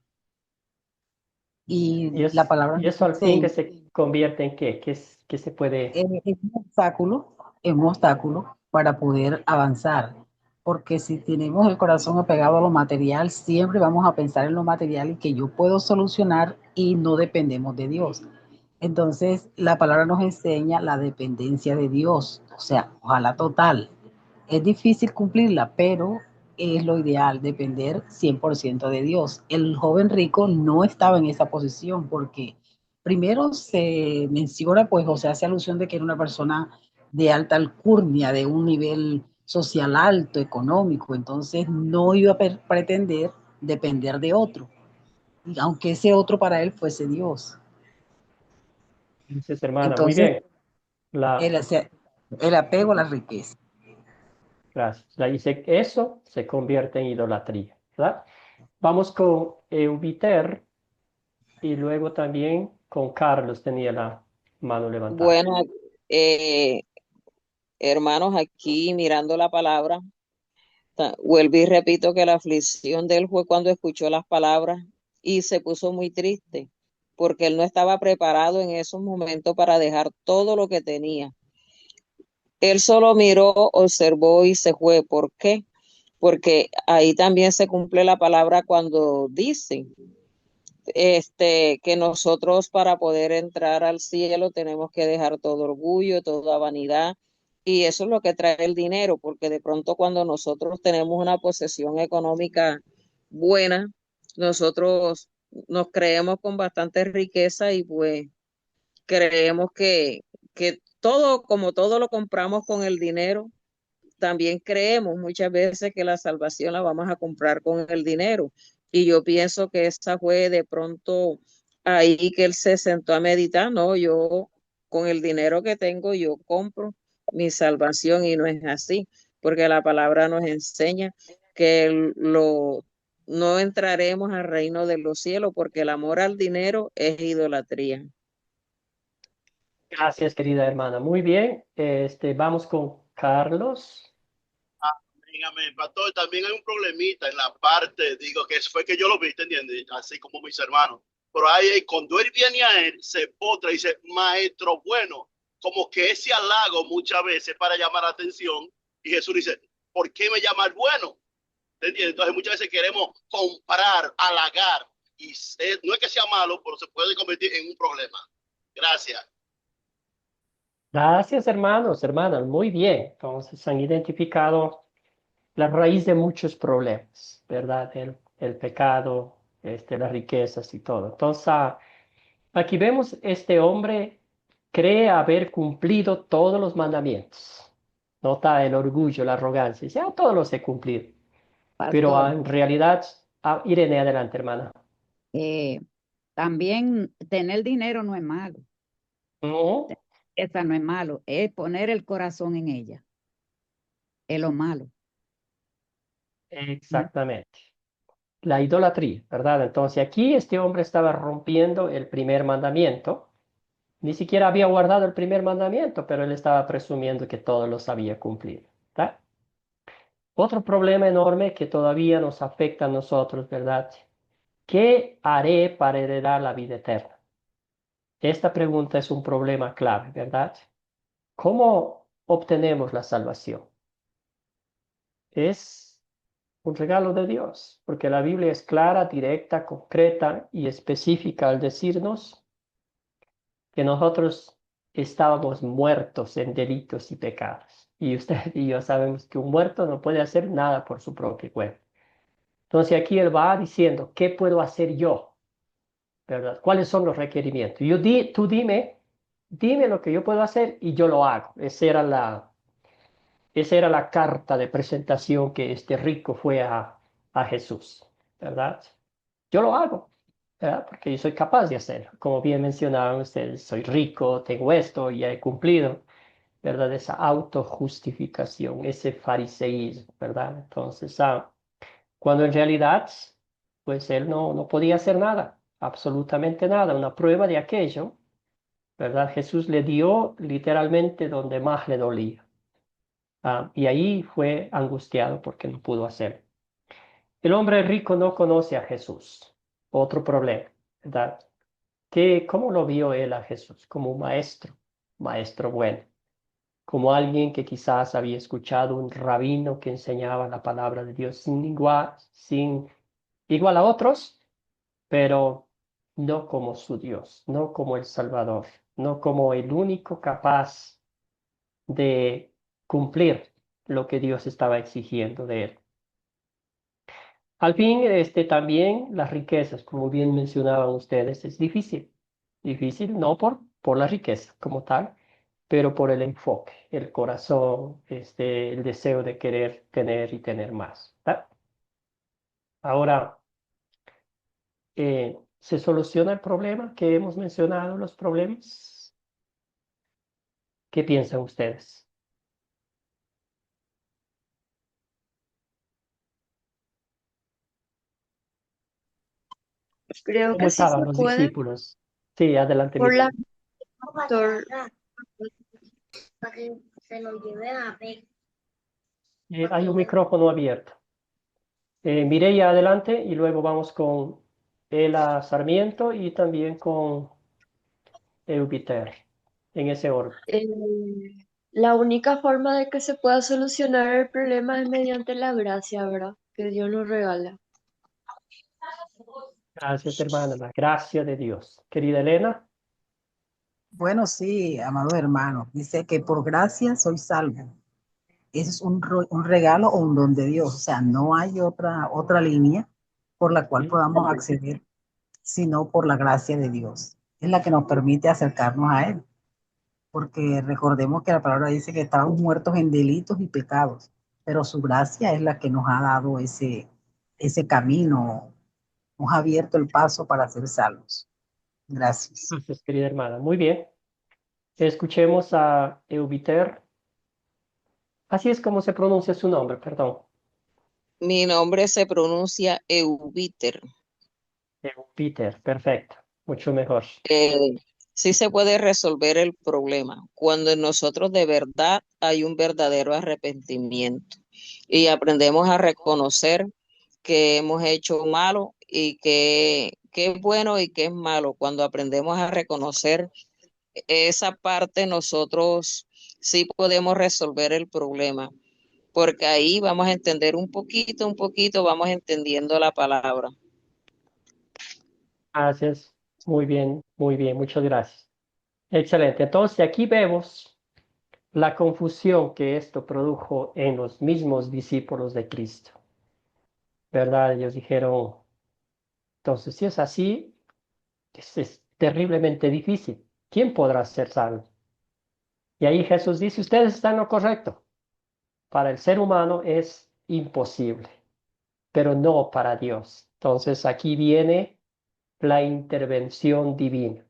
Y la palabra ¿Y nos eso al fin que enseña, se convierte en qué? ¿Qué se puede? es un obstáculo para poder avanzar. Porque si tenemos el corazón apegado a lo material, siempre vamos a pensar en lo material y que yo puedo solucionar y no dependemos de Dios. Entonces, la palabra nos enseña la dependencia de Dios, o sea, ojalá total. Es difícil cumplirla, pero es lo ideal, depender 100% de Dios. El joven rico no estaba en esa posición porque primero se menciona, pues, o se hace alusión de que era una persona de alta alcurnia, de un nivel social alto, económico, entonces no iba a pretender depender de otro, y aunque ese otro para él fuese Dios. Gracias, hermana. Muy Entonces, bien. La, el apego a la riqueza. gracias. Eso se convierte en idolatría, ¿verdad? Vamos con Eubiter y luego también con Carlos tenía la mano levantada. Bueno, eh, hermanos, aquí mirando la palabra, vuelvo y repito que la aflicción de él fue cuando escuchó las palabras y se puso muy triste, porque él no estaba preparado en esos momentos para dejar todo lo que tenía. Él solo miró, observó y se fue. ¿Por qué? Porque ahí también se cumple la palabra cuando dice que nosotros para poder entrar al cielo tenemos que dejar todo orgullo, toda vanidad, y eso es lo que trae el dinero, porque de pronto cuando nosotros tenemos una posesión económica buena, nosotros nos creemos con bastante riqueza y pues creemos que todo, como todo lo compramos con el dinero, también creemos muchas veces que la salvación la vamos a comprar con el dinero. Y yo pienso que esa fue de pronto ahí que él se sentó a meditar, no, yo con el dinero que tengo yo compro mi salvación y no es así, porque la palabra nos enseña que no entraremos al reino de los cielos porque el amor al dinero es idolatría. Gracias, querida hermana. Muy bien. Vamos con Carlos. Amén, amén. Pastor, también hay un problemita en la parte, digo, que fue que yo lo vi, ¿te entiendes? Así como mis hermanos. Pero ahí, cuando él viene a él, se potra y dice, maestro bueno, como que ese halago muchas veces para llamar la atención. Y Jesús dice, ¿por qué me llamas bueno? ¿Te entiendes? Entonces muchas veces queremos comprar, halagar. Y no es que sea malo, pero se puede convertir en un problema. Gracias. Gracias, hermanos, hermanas. Muy bien. Entonces han identificado la raíz de muchos problemas, ¿verdad? El pecado, las riquezas y todo. Entonces, aquí vemos este hombre cree haber cumplido todos los mandamientos. Nota el orgullo, la arrogancia. Dice, todos los he cumplido. Pero Pastor, en realidad, Irene, adelante, hermana. también tener dinero no es malo. No, Esa no es malo, es poner el corazón en ella, es lo malo. ¿Mm? exactamente. La idolatría, ¿verdad? Entonces aquí este hombre estaba rompiendo el primer mandamiento. Ni siquiera había guardado el primer mandamiento, pero él estaba presumiendo que todos los había cumplido, ¿verdad? Otro problema enorme que todavía nos afecta a nosotros, ¿verdad? ¿Qué haré para heredar la vida eterna? Esta pregunta es un problema clave, ¿verdad? ¿Cómo obtenemos la salvación? Es un regalo de Dios, porque la Biblia es clara, directa, concreta y específica al decirnos que nosotros estábamos muertos en delitos y pecados. Y usted y yo sabemos que un muerto no puede hacer nada por su propio cuerpo. Entonces aquí él va diciendo, ¿qué puedo hacer yo? ¿Verdad? ¿Cuáles son los requerimientos? Tú dime lo que yo puedo hacer y yo lo hago. Esa era la carta de presentación que este rico fue a Jesús, ¿verdad? Yo lo hago, ¿verdad? Porque yo soy capaz de hacerlo. Como bien mencionaban ustedes, soy rico, tengo esto, ya he cumplido, ¿verdad? Esa autojustificación, ese fariseísmo, ¿verdad? Entonces, cuando en realidad, pues él no podía hacer nada, absolutamente nada, una prueba de aquello, ¿verdad? Jesús le dio literalmente donde más le dolía. Y ahí fue angustiado porque no pudo hacerlo. El hombre rico no conoce a Jesús. Otro problema, ¿verdad? ¿Cómo lo vio él a Jesús? Como un maestro, maestro bueno, como alguien que quizás había escuchado un rabino que enseñaba la palabra de Dios sin igual a otros, pero no como su Dios, no como el Salvador, no como el único capaz de cumplir lo que Dios estaba exigiendo de él. Al fin, también las riquezas, como bien mencionaban ustedes, es difícil. Difícil no por la riqueza como tal, pero por el enfoque, el corazón, el deseo de querer tener y tener más. ¿Tá? Ahora, ¿se soluciona el problema que hemos mencionado, los problemas? ¿Qué piensan ustedes? Creo ¿Cómo que sí se estaban los puede discípulos? Sí, adelante, por Miriam. la pastor. Hay un micrófono abierto. Mireia, adelante, y luego vamos con Ela Sarmiento y también con Eubiter, en ese orden. La única forma de que se pueda solucionar el problema es mediante la gracia, ¿verdad? Que Dios nos regala. Gracias, hermana, la gracia de Dios. Querida Elena. Bueno, sí, amados hermanos, dice que por gracia soy salvo. Ese es un regalo o un don de Dios. O sea, no hay otra línea por la cual podamos acceder, sino por la gracia de Dios. Es la que nos permite acercarnos a Él. Porque recordemos que la palabra dice que estábamos muertos en delitos y pecados, pero su gracia es la que nos ha dado ese camino, nos ha abierto el paso para ser salvos. Gracias. Gracias, querida hermana. Muy bien. Escuchemos a Eubiter. Así es como se pronuncia su nombre, perdón. Mi nombre se pronuncia Eubiter. Eubiter, perfecto. Mucho mejor. Sí se puede resolver el problema cuando en nosotros de verdad hay un verdadero arrepentimiento y aprendemos a reconocer que hemos hecho malo y que es bueno y que es malo. Cuando aprendemos a reconocer esa parte, nosotros sí podemos resolver el problema, porque ahí vamos a entender un poquito, vamos entendiendo la palabra. Gracias. Muy bien, muchas gracias. Excelente. Entonces, aquí vemos la confusión que esto produjo en los mismos discípulos de Cristo. ¿Verdad? Ellos dijeron, entonces, si es así, es terriblemente difícil. ¿Quién podrá ser salvo? Y ahí Jesús dice, ustedes están en lo correcto. Para el ser humano es imposible, pero no para Dios. Entonces, aquí viene la intervención divina.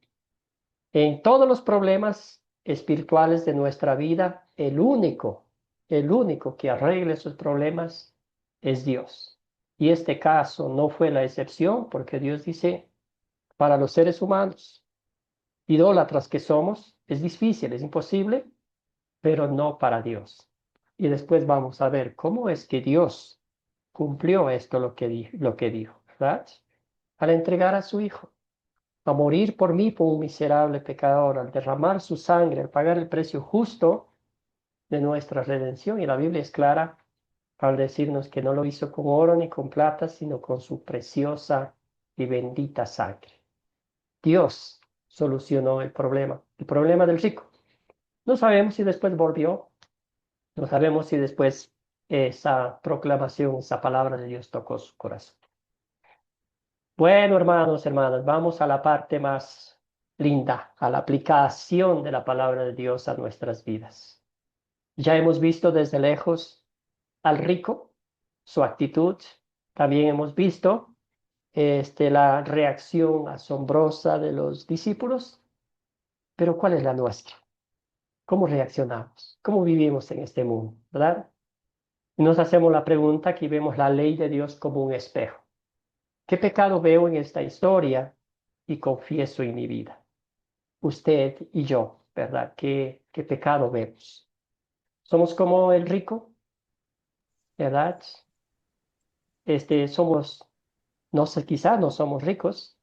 En todos los problemas espirituales de nuestra vida, el único que arregle esos problemas es Dios. Y este caso no fue la excepción, porque Dios dice, para los seres humanos, idólatras que somos, es difícil, es imposible, pero no para Dios. Y después vamos a ver cómo es que Dios cumplió esto, lo que dijo, ¿verdad? Al entregar a su Hijo a morir por mí, por un miserable pecador, al derramar su sangre, al pagar el precio justo de nuestra redención. Y la Biblia es clara al decirnos que no lo hizo con oro ni con plata, sino con su preciosa y bendita sangre. Dios solucionó el problema del rico. No sabemos si después volvió, no sabemos si después esa proclamación, esa palabra de Dios tocó su corazón. Bueno, hermanos, hermanas, vamos a la parte más linda, a la aplicación de la palabra de Dios a nuestras vidas. Ya hemos visto desde lejos al rico, su actitud. También hemos visto la reacción asombrosa de los discípulos. Pero ¿cuál es la nuestra? ¿Cómo reaccionamos? ¿Cómo vivimos en este mundo? ¿Verdad? Y nos hacemos la pregunta, aquí vemos la ley de Dios como un espejo. ¿Qué pecado veo en esta historia y confieso en mi vida? Usted y yo, ¿verdad? ¿Qué pecado vemos? ¿Somos como el rico? ¿Verdad? Somos, no sé, quizás no somos ricos,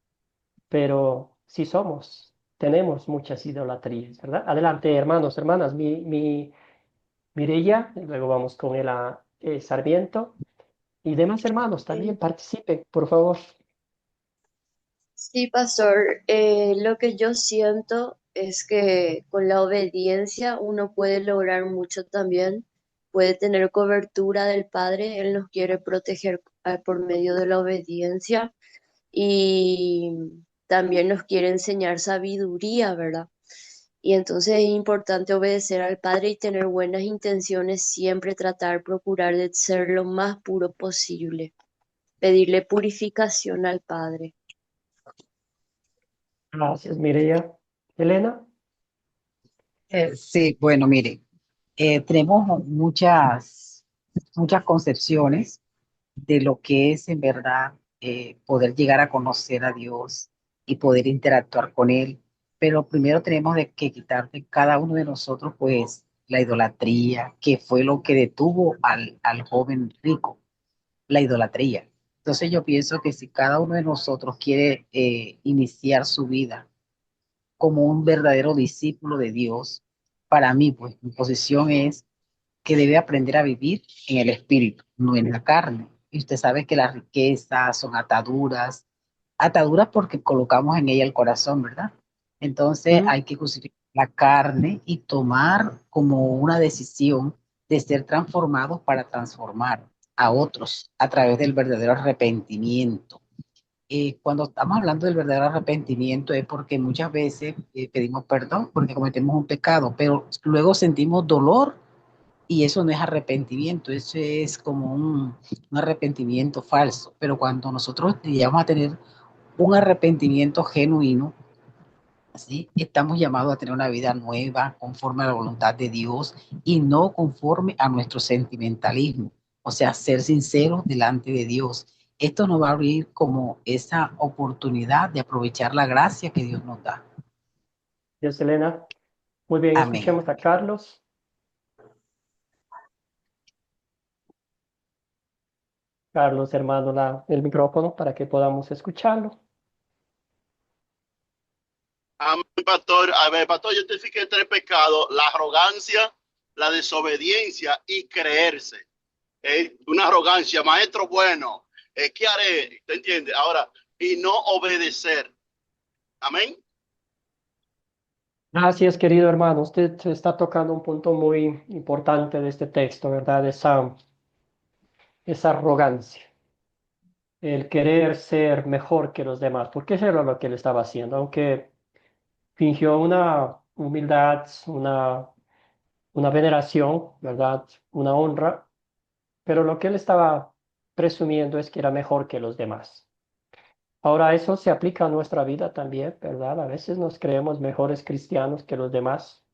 pero sí somos. Tenemos muchas idolatrías, ¿verdad? Adelante, hermanos, hermanas, Mireya, y luego vamos con el Sarmiento. Y demás hermanos también participen, por favor. Sí, pastor, lo que yo siento es que con la obediencia uno puede lograr mucho también, puede tener cobertura del Padre, Él nos quiere proteger por medio de la obediencia y también nos quiere enseñar sabiduría, ¿verdad? Y entonces es importante obedecer al Padre y tener buenas intenciones, siempre tratar, procurar de ser lo más puro posible, pedirle purificación al Padre. Gracias, Mireya. Elena. Sí, bueno, mire, tenemos muchas concepciones de lo que es en verdad poder llegar a conocer a Dios y poder interactuar con Él. Pero primero tenemos que quitar de cada uno de nosotros, pues, la idolatría, que fue lo que detuvo al joven rico, la idolatría. Entonces yo pienso que si cada uno de nosotros quiere iniciar su vida como un verdadero discípulo de Dios, para mí, pues, mi posición es que debe aprender a vivir en el espíritu, no en la carne. Y usted sabe que las riquezas son ataduras, ataduras porque colocamos en ella el corazón, ¿verdad? Entonces hay que crucificar la carne y tomar como una decisión de ser transformados para transformar a otros a través del verdadero arrepentimiento. Cuando estamos hablando del verdadero arrepentimiento es porque muchas veces pedimos perdón porque cometemos un pecado, pero luego sentimos dolor y eso no es arrepentimiento, eso es como un arrepentimiento falso. Pero cuando nosotros llegamos a tener un arrepentimiento genuino, ¿sí? Estamos llamados a tener una vida nueva, conforme a la voluntad de Dios y no conforme a nuestro sentimentalismo. O sea, ser sinceros delante de Dios. Esto nos va a abrir como esa oportunidad de aprovechar la gracia que Dios nos da. Gracias, Elena. Muy bien, Amén. escuchemos a Carlos. Carlos, hermano, el micrófono para que podamos escucharlo. Amén, pastor. A ver, pastor, yo identifiqué tres pecados: la arrogancia, la desobediencia y creerse. Una arrogancia, maestro bueno, ¿qué haré? ¿Te entiendes? Ahora, y no obedecer. Amén. Gracias, querido hermano. Usted está tocando un punto muy importante de este texto, ¿verdad? Esa arrogancia, el querer ser mejor que los demás, porque eso era lo que él estaba haciendo, aunque fingió una humildad, una veneración, ¿verdad? Una honra, pero lo que él estaba presumiendo es que era mejor que los demás. Ahora eso se aplica a nuestra vida también, ¿verdad? A veces nos creemos mejores cristianos que los demás.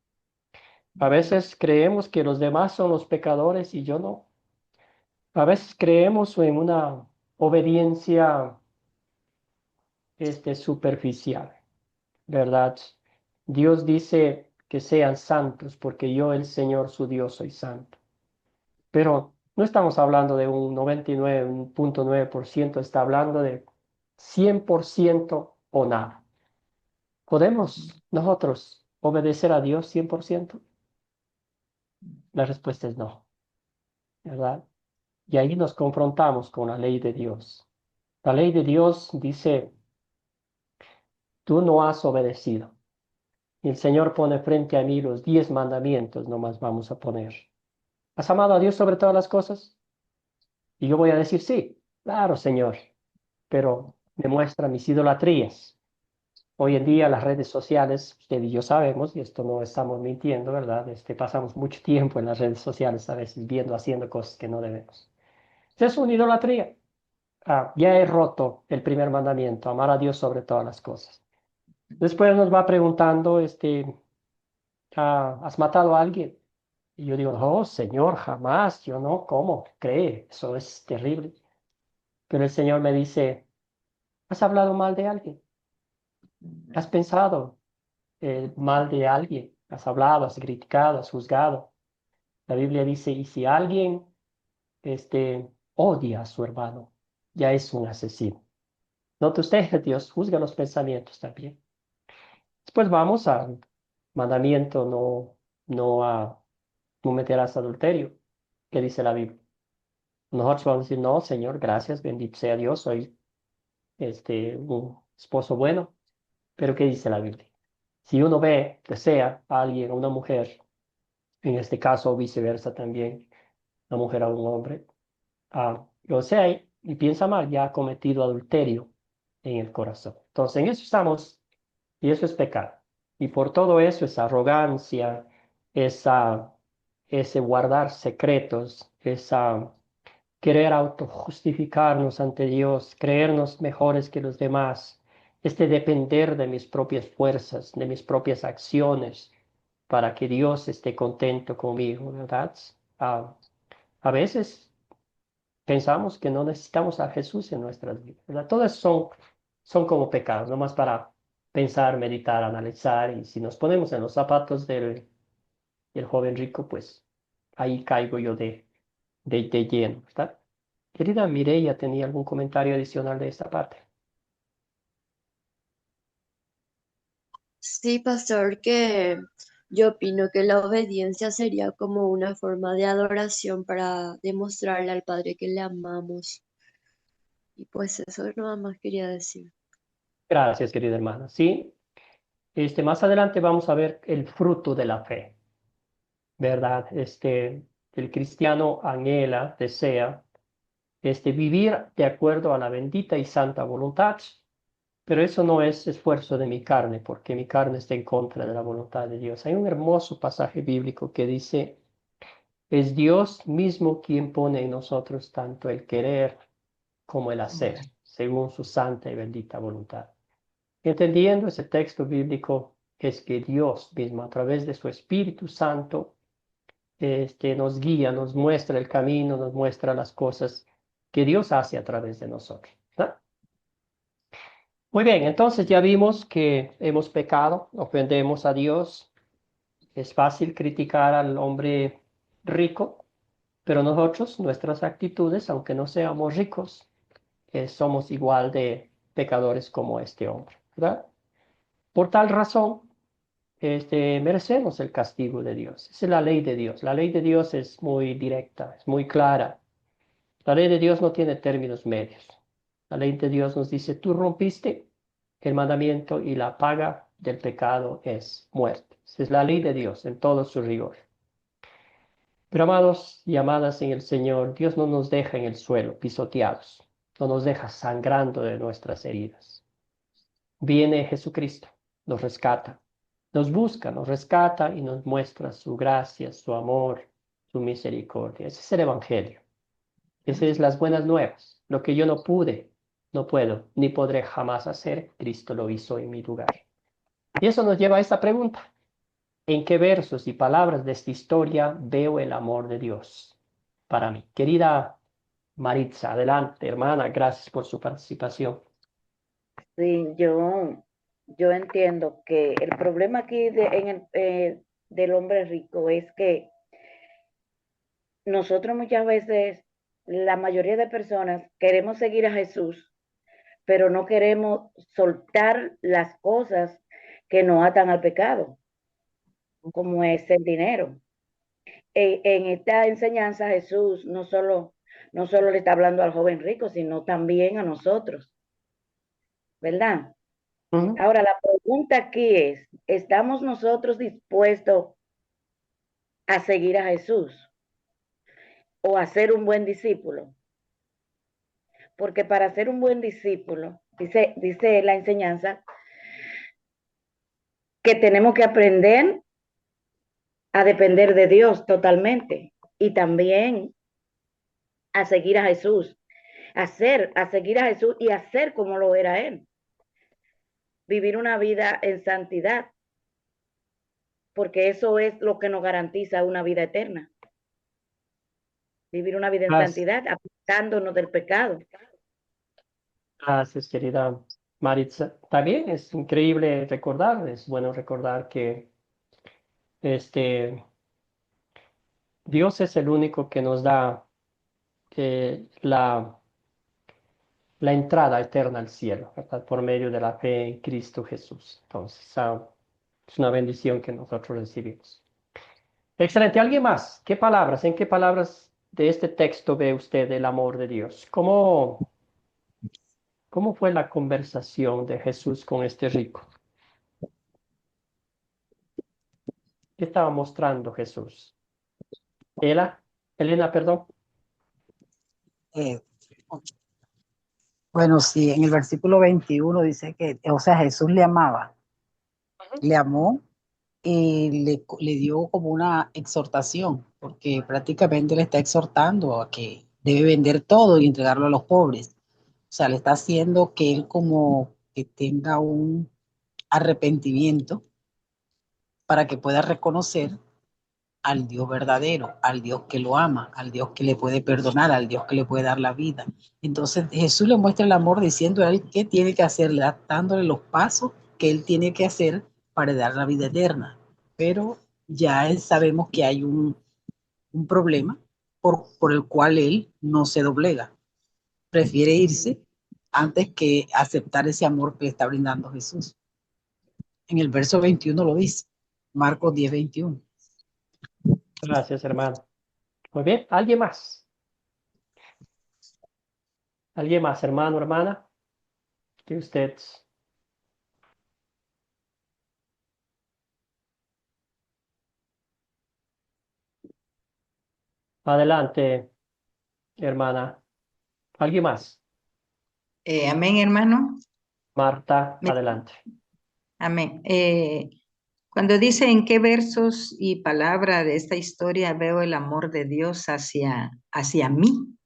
A veces creemos que los demás son los pecadores y yo no. A veces creemos en una obediencia superficial, ¿verdad? Dios dice que sean santos porque yo, el Señor, su Dios, soy santo. Pero no estamos hablando de un 99.9%, está hablando de 100% o nada. ¿Podemos nosotros obedecer a Dios 100%? La respuesta es no, ¿verdad? Y ahí nos confrontamos con la ley de Dios. La ley de Dios dice, tú no has obedecido. Y el Señor pone frente a mí los 10 mandamientos, nomás vamos a poner. ¿Has amado a Dios sobre todas las cosas? Y yo voy a decir, sí, claro, Señor, pero me muestra mis idolatrías. Hoy en día las redes sociales, usted y yo sabemos, y esto no estamos mintiendo, ¿verdad? Pasamos mucho tiempo en las redes sociales a veces viendo, haciendo cosas que no debemos. Es una idolatría. Ya he roto el primer mandamiento, amar a Dios sobre todas las cosas. Después nos va preguntando, ¿has matado a alguien? Y yo digo, no, Señor, jamás, yo no, ¿cómo? ¿Cree? Eso es terrible. Pero el Señor me dice, ¿has hablado mal de alguien? ¿Has pensado mal de alguien? ¿Has hablado, has criticado, has juzgado? La Biblia dice, y si alguien odia a su hermano, ya es un asesino. Note usted, Dios juzga los pensamientos también. Después vamos al mandamiento, no meterás adulterio. ¿Qué dice la Biblia? Nosotros vamos a decir, no, Señor, gracias, bendito sea Dios, soy un esposo bueno. Pero ¿qué dice la Biblia? Si uno desea a alguien, a una mujer, en este caso o viceversa también, una mujer a un hombre, o sea, y piensa mal, ya ha cometido adulterio en el corazón. Entonces, en eso estamos, y eso es pecado. Y por todo eso, esa arrogancia, ese guardar secretos, esa querer autojustificarnos ante Dios, creernos mejores que los demás, este depender de mis propias fuerzas, de mis propias acciones, para que Dios esté contento conmigo, ¿verdad? Ah, a veces pensamos que no necesitamos a Jesús en nuestras vidas, ¿verdad? Todas son como pecados, nomás para pensar, meditar, analizar, y si nos ponemos en los zapatos del joven rico, pues ahí caigo yo de lleno, ¿verdad? Querida Mireia, ¿tenía algún comentario adicional de esta parte? Sí, pastor, que yo opino que la obediencia sería como una forma de adoración para demostrarle al Padre que le amamos. Y pues eso nada más quería decir. Gracias, querida hermana. Sí, más adelante vamos a ver el fruto de la fe, ¿verdad? El cristiano anhela, desea, vivir de acuerdo a la bendita y santa voluntad, pero eso no es esfuerzo de mi carne, porque mi carne está en contra de la voluntad de Dios. Hay un hermoso pasaje bíblico que dice, es Dios mismo quien pone en nosotros tanto el querer como el hacer, según su santa y bendita voluntad. Entendiendo ese texto bíblico, es que Dios mismo, a través de su Espíritu Santo, nos guía, nos muestra el camino, nos muestra las cosas que Dios hace a través de nosotros, ¿no? Muy bien, entonces ya vimos que hemos pecado, ofendemos a Dios. Es fácil criticar al hombre rico, pero nosotros, nuestras actitudes, aunque no seamos ricos, somos igual de pecadores como este hombre, ¿verdad? Por tal razón, merecemos el castigo de Dios. Esa es la ley de Dios. La ley de Dios es muy directa, es muy clara. La ley de Dios no tiene términos medios. La ley de Dios nos dice, tú rompiste el mandamiento y la paga del pecado es muerte. Esa es la ley de Dios en todo su rigor. Pero amados y amadas en el Señor, Dios no nos deja en el suelo pisoteados, no nos deja sangrando de nuestras heridas. Viene Jesucristo, nos rescata, nos busca, nos rescata y nos muestra su gracia, su amor, su misericordia. Ese es el Evangelio. Esas es las buenas nuevas. Lo que yo no pude, no puedo, ni podré jamás hacer, Cristo lo hizo en mi lugar. Y eso nos lleva a esta pregunta. ¿En qué versos y palabras de esta historia veo el amor de Dios para mí? Querida Maritza, adelante, hermana, gracias por su participación. Sí, yo entiendo que el problema aquí del hombre rico es que nosotros muchas veces, la mayoría de personas, queremos seguir a Jesús, pero no queremos soltar las cosas que nos atan al pecado, como es el dinero. En esta enseñanza Jesús no solo le está hablando al joven rico, sino también a nosotros, ¿verdad? Ahora, la pregunta aquí es, ¿estamos nosotros dispuestos a seguir a Jesús o a ser un buen discípulo? Porque para ser un buen discípulo, dice la enseñanza, que tenemos que aprender a depender de Dios totalmente y también a seguir a Jesús, a seguir a Jesús y hacer como lo era Él. Vivir una vida en santidad, porque eso es lo que nos garantiza una vida eterna. Vivir una vida en santidad, apartándonos del pecado. Gracias, querida Maritza. También es increíble recordar, es bueno recordar que Dios es el único que nos da la entrada eterna al cielo, ¿verdad? Por medio de la fe en Cristo Jesús. Entonces, es una bendición que nosotros recibimos. Excelente. ¿Alguien más? En qué palabras de este texto ve usted el amor de Dios? ¿Cómo fue la conversación de Jesús con este rico? ¿Qué estaba mostrando Jesús? Elena, perdón. Bueno, sí, en el versículo 21 dice que, o sea, Jesús le amaba. le amó y le dio como una exhortación, porque prácticamente le está exhortando a que debe vender todo y entregarlo a los pobres. O sea, le está haciendo que él como que tenga un arrepentimiento para que pueda reconocer al Dios verdadero, al Dios que lo ama, al Dios que le puede perdonar, al Dios que le puede dar la vida. Entonces Jesús le muestra el amor diciendo a él qué tiene que hacer, dándole los pasos que él tiene que hacer para dar la vida eterna. Pero ya sabemos que hay un problema por el cual él no se doblega. Prefiere irse antes que aceptar ese amor que le está brindando Jesús. En el verso 21 lo dice, Marcos 10:21. Gracias, hermano. Muy bien, ¿alguien más? ¿Alguien más, hermano, hermana? Que usted... Adelante, hermana. ¿Alguien más? Amén, hermano. Marta, adelante. Amén. Cuando dice en qué versos y palabra de esta historia veo el amor de Dios hacia mí,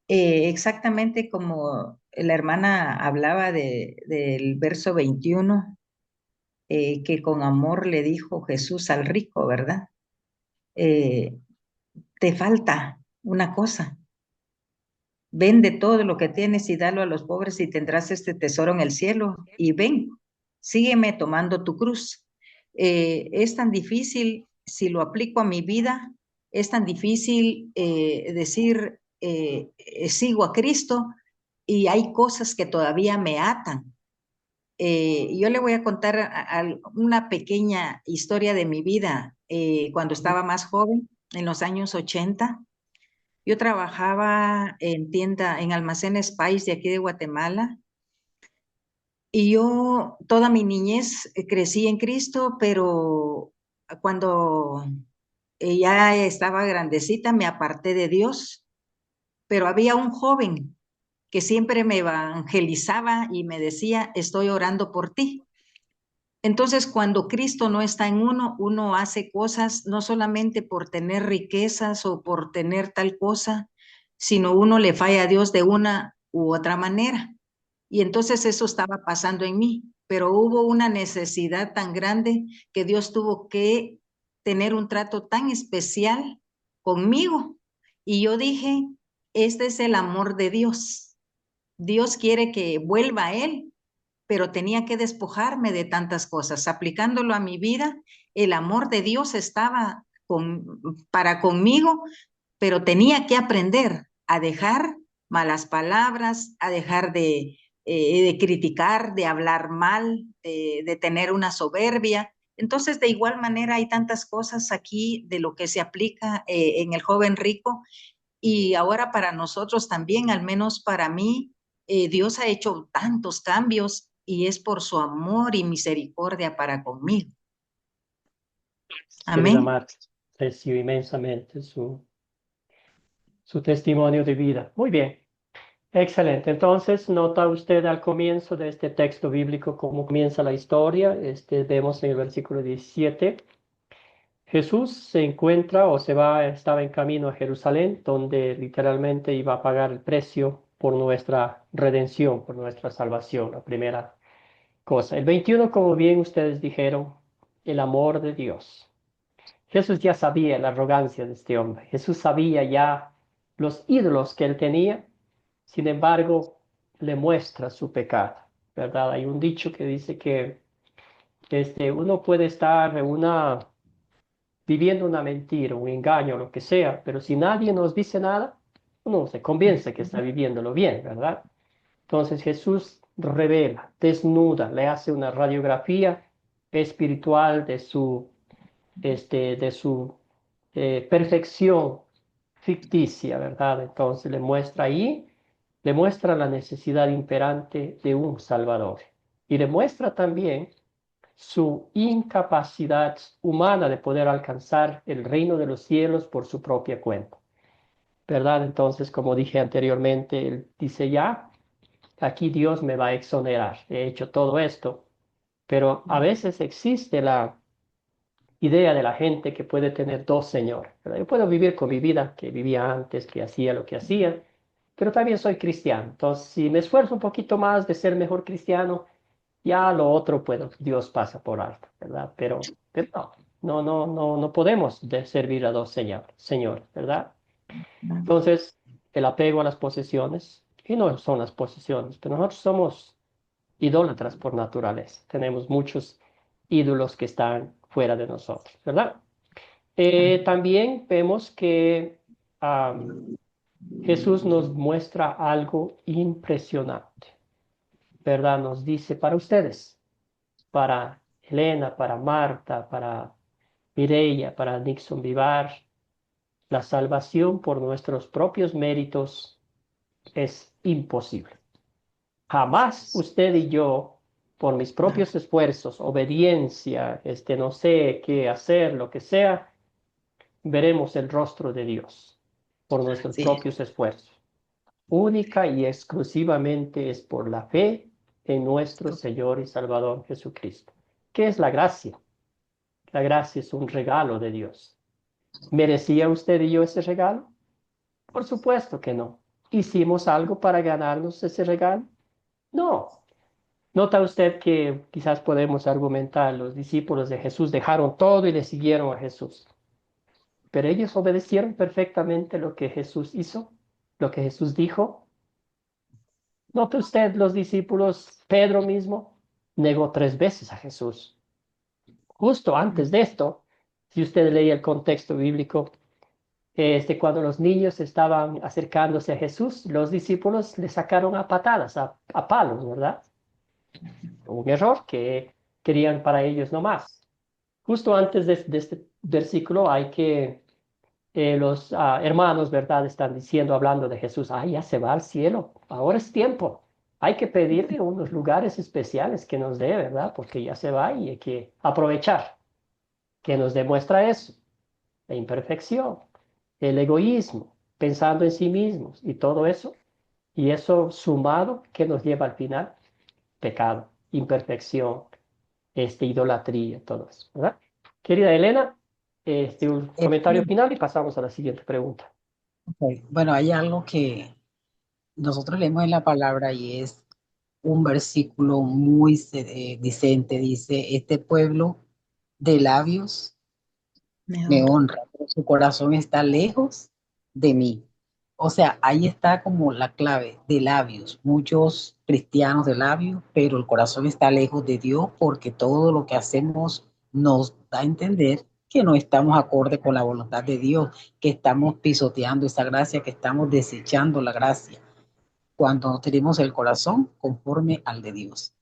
exactamente como la hermana hablaba del verso 21, que con amor le dijo Jesús al rico, ¿verdad? Te falta una cosa. Vende todo lo que tienes y dalo a los pobres y tendrás este tesoro en el cielo. Y ven, sígueme tomando tu cruz. Es tan difícil, si lo aplico a mi vida, es tan difícil decir, sigo a Cristo y hay cosas que todavía me atan. Yo le voy a contar una pequeña historia de mi vida cuando estaba más joven, en los años 80. Yo trabajaba en tienda, en almacenes Pais de aquí de Guatemala, y yo toda mi niñez crecí en Cristo, pero cuando ya estaba grandecita me aparté de Dios, pero había un joven que siempre me evangelizaba y me decía, estoy orando por ti. Entonces, cuando Cristo no está en uno, uno hace cosas no solamente por tener riquezas o por tener tal cosa, sino uno le falla a Dios de una u otra manera. Y entonces eso estaba pasando en mí, pero hubo una necesidad tan grande que Dios tuvo que tener un trato tan especial conmigo. Y yo dije, este es el amor de Dios. Dios quiere que vuelva a Él, pero tenía que despojarme de tantas cosas. Aplicándolo a mi vida, el amor de Dios estaba para conmigo, pero tenía que aprender a dejar malas palabras, a dejar de criticar, de hablar mal, de tener una soberbia. Entonces, de igual manera, hay tantas cosas aquí de lo que se aplica en el joven rico y ahora para nosotros también, al menos para mí, Dios ha hecho tantos cambios y es por su amor y misericordia para conmigo. Querida Amén. Marta, recibo inmensamente su testimonio de vida. Muy bien, excelente. Entonces, nota usted al comienzo de este texto bíblico cómo comienza la historia. Vemos en el versículo 17. Jesús se encuentra o estaba en camino a Jerusalén, donde literalmente iba a pagar el precio por nuestra redención, por nuestra salvación, la primera cosa. El 21, como bien ustedes dijeron, el amor de Dios. Jesús ya sabía la arrogancia de este hombre. Jesús sabía ya los ídolos que él tenía. Sin embargo, le muestra su pecado, ¿verdad? Hay un dicho que dice que uno puede estar viviendo una mentira, un engaño, lo que sea, pero si nadie nos dice nada, uno se convence que está viviéndolo bien, ¿verdad? Entonces Jesús revela, desnuda, le hace una radiografía espiritual de su perfección ficticia, ¿verdad? Entonces le muestra la necesidad imperante de un Salvador y le muestra también su incapacidad humana de poder alcanzar el reino de los cielos por su propia cuenta, ¿verdad? Entonces, como dije anteriormente, él dice ya, aquí Dios me va a exonerar, he hecho todo esto Pero a veces existe la idea de la gente que puede tener dos señores, ¿verdad? Yo puedo vivir con mi vida que vivía antes, que hacía lo que hacía, pero también soy cristiano. Entonces, si me esfuerzo un poquito más de ser mejor cristiano, ya lo otro, pues Dios pasa por alto, ¿verdad? Pero no podemos servir a dos señores, ¿verdad? Entonces, el apego a las posesiones, y no son las posesiones, pero nosotros somos idólatras por naturaleza. Tenemos muchos ídolos que están fuera de nosotros, ¿verdad? También vemos que Jesús nos muestra algo impresionante, ¿verdad? Nos dice para ustedes, para Elena, para Marta, para Mireia, para Nixon Vivar, la salvación por nuestros propios méritos es imposible. Jamás usted y yo, por mis propios esfuerzos, obediencia, no sé qué hacer, lo que sea, veremos el rostro de Dios por nuestros Sí, propios esfuerzos. Única y exclusivamente es por la fe en nuestro Señor y Salvador Jesucristo. ¿Qué es la gracia? La gracia es un regalo de Dios. ¿Merecía usted y yo ese regalo? Por supuesto que no. ¿Hicimos algo para ganarnos ese regalo? No. Nota usted que quizás podemos argumentar, los discípulos de Jesús dejaron todo y le siguieron a Jesús. Pero ellos obedecieron perfectamente lo que Jesús hizo, lo que Jesús dijo. Nota usted los discípulos, Pedro mismo negó 3 veces a Jesús. Justo antes de esto, si usted lee el contexto bíblico, cuando los niños estaban acercándose a Jesús, los discípulos le sacaron a patadas, a palos, ¿verdad? Un error que querían para ellos nomás. Justo antes de este versículo hay que los hermanos, ¿verdad? Están diciendo, hablando de Jesús, ya se va al cielo, ahora es tiempo. Hay que pedirle unos lugares especiales que nos dé, ¿verdad? Porque ya se va y hay que aprovechar. Que nos demuestra eso? La imperfección, el egoísmo, pensando en sí mismos y todo eso. Y eso sumado, que nos lleva al final? Pecado, imperfección, idolatría, todo eso, ¿verdad? Querida Elena, un comentario final y pasamos a la siguiente pregunta. ok. Bueno, hay algo que nosotros leemos en la palabra y es un versículo muy decente. Dice, este pueblo de labios me honra, pero su corazón está lejos de mí. O sea, ahí está como la clave de labios. Muchos cristianos de labios, pero el corazón está lejos de Dios porque todo lo que hacemos nos da a entender que no estamos acorde con la voluntad de Dios, que estamos pisoteando esa gracia, que estamos desechando la gracia, cuando no tenemos el corazón conforme al de Dios.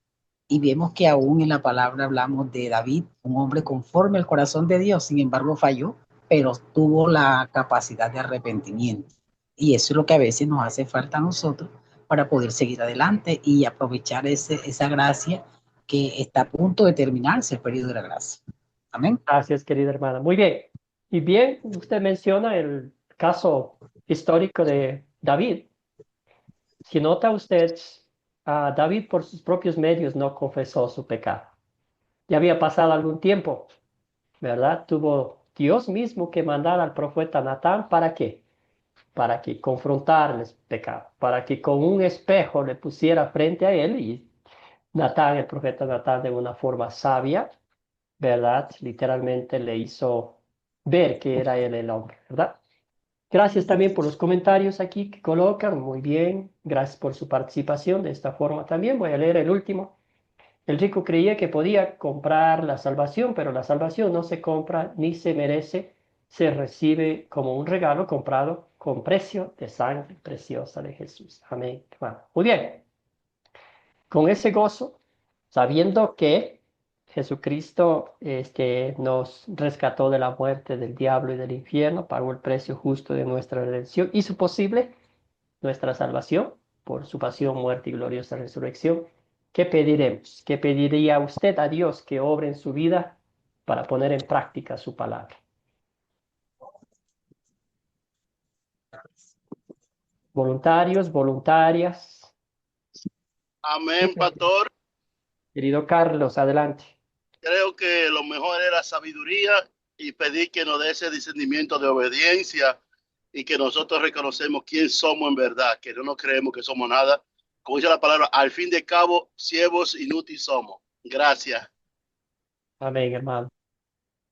Y vemos que aún en la palabra hablamos de David, un hombre conforme al corazón de Dios, sin embargo falló, pero tuvo la capacidad de arrepentimiento. Y eso es lo que a veces nos hace falta a nosotros para poder seguir adelante y aprovechar esa gracia que está a punto de terminarse, el periodo de la gracia. Amén. Gracias, querida hermana. Muy bien. Y bien, usted menciona el caso histórico de David. Si nota usted, David por sus propios medios no confesó su pecado. Ya había pasado algún tiempo, ¿verdad? Tuvo Dios mismo que mandar al profeta Natán, ¿para qué? Para que confrontarles pecado, para que con un espejo le pusiera frente a él y Natán, el profeta Natán, de una forma sabia, ¿verdad? Literalmente le hizo ver que era él el hombre, ¿verdad? Gracias también por los comentarios aquí que colocan, muy bien. Gracias por su participación de esta forma también. Voy a leer el último. El rico creía que podía comprar la salvación, pero la salvación no se compra ni se merece, se recibe como un regalo comprado con precio de sangre preciosa de Jesús. Amén. Bueno, muy bien. Con ese gozo, sabiendo que Jesucristo nos rescató de la muerte del diablo y del infierno, pagó el precio justo de nuestra redención, hizo posible nuestra salvación por su pasión, muerte y gloriosa resurrección. ¿Qué pediremos? ¿Qué pediría usted a Dios que obre en su vida para poner en práctica su palabra? Voluntarios, voluntarias. Amén, pastor. Querido Carlos, adelante. Creo que lo mejor era sabiduría y pedir que nos dé ese discernimiento de obediencia y que nosotros reconocemos quién somos en verdad, que no nos creemos que somos nada. Como dice la palabra, al fin de cabo, siervos inútiles somos. Gracias. Amén, hermano.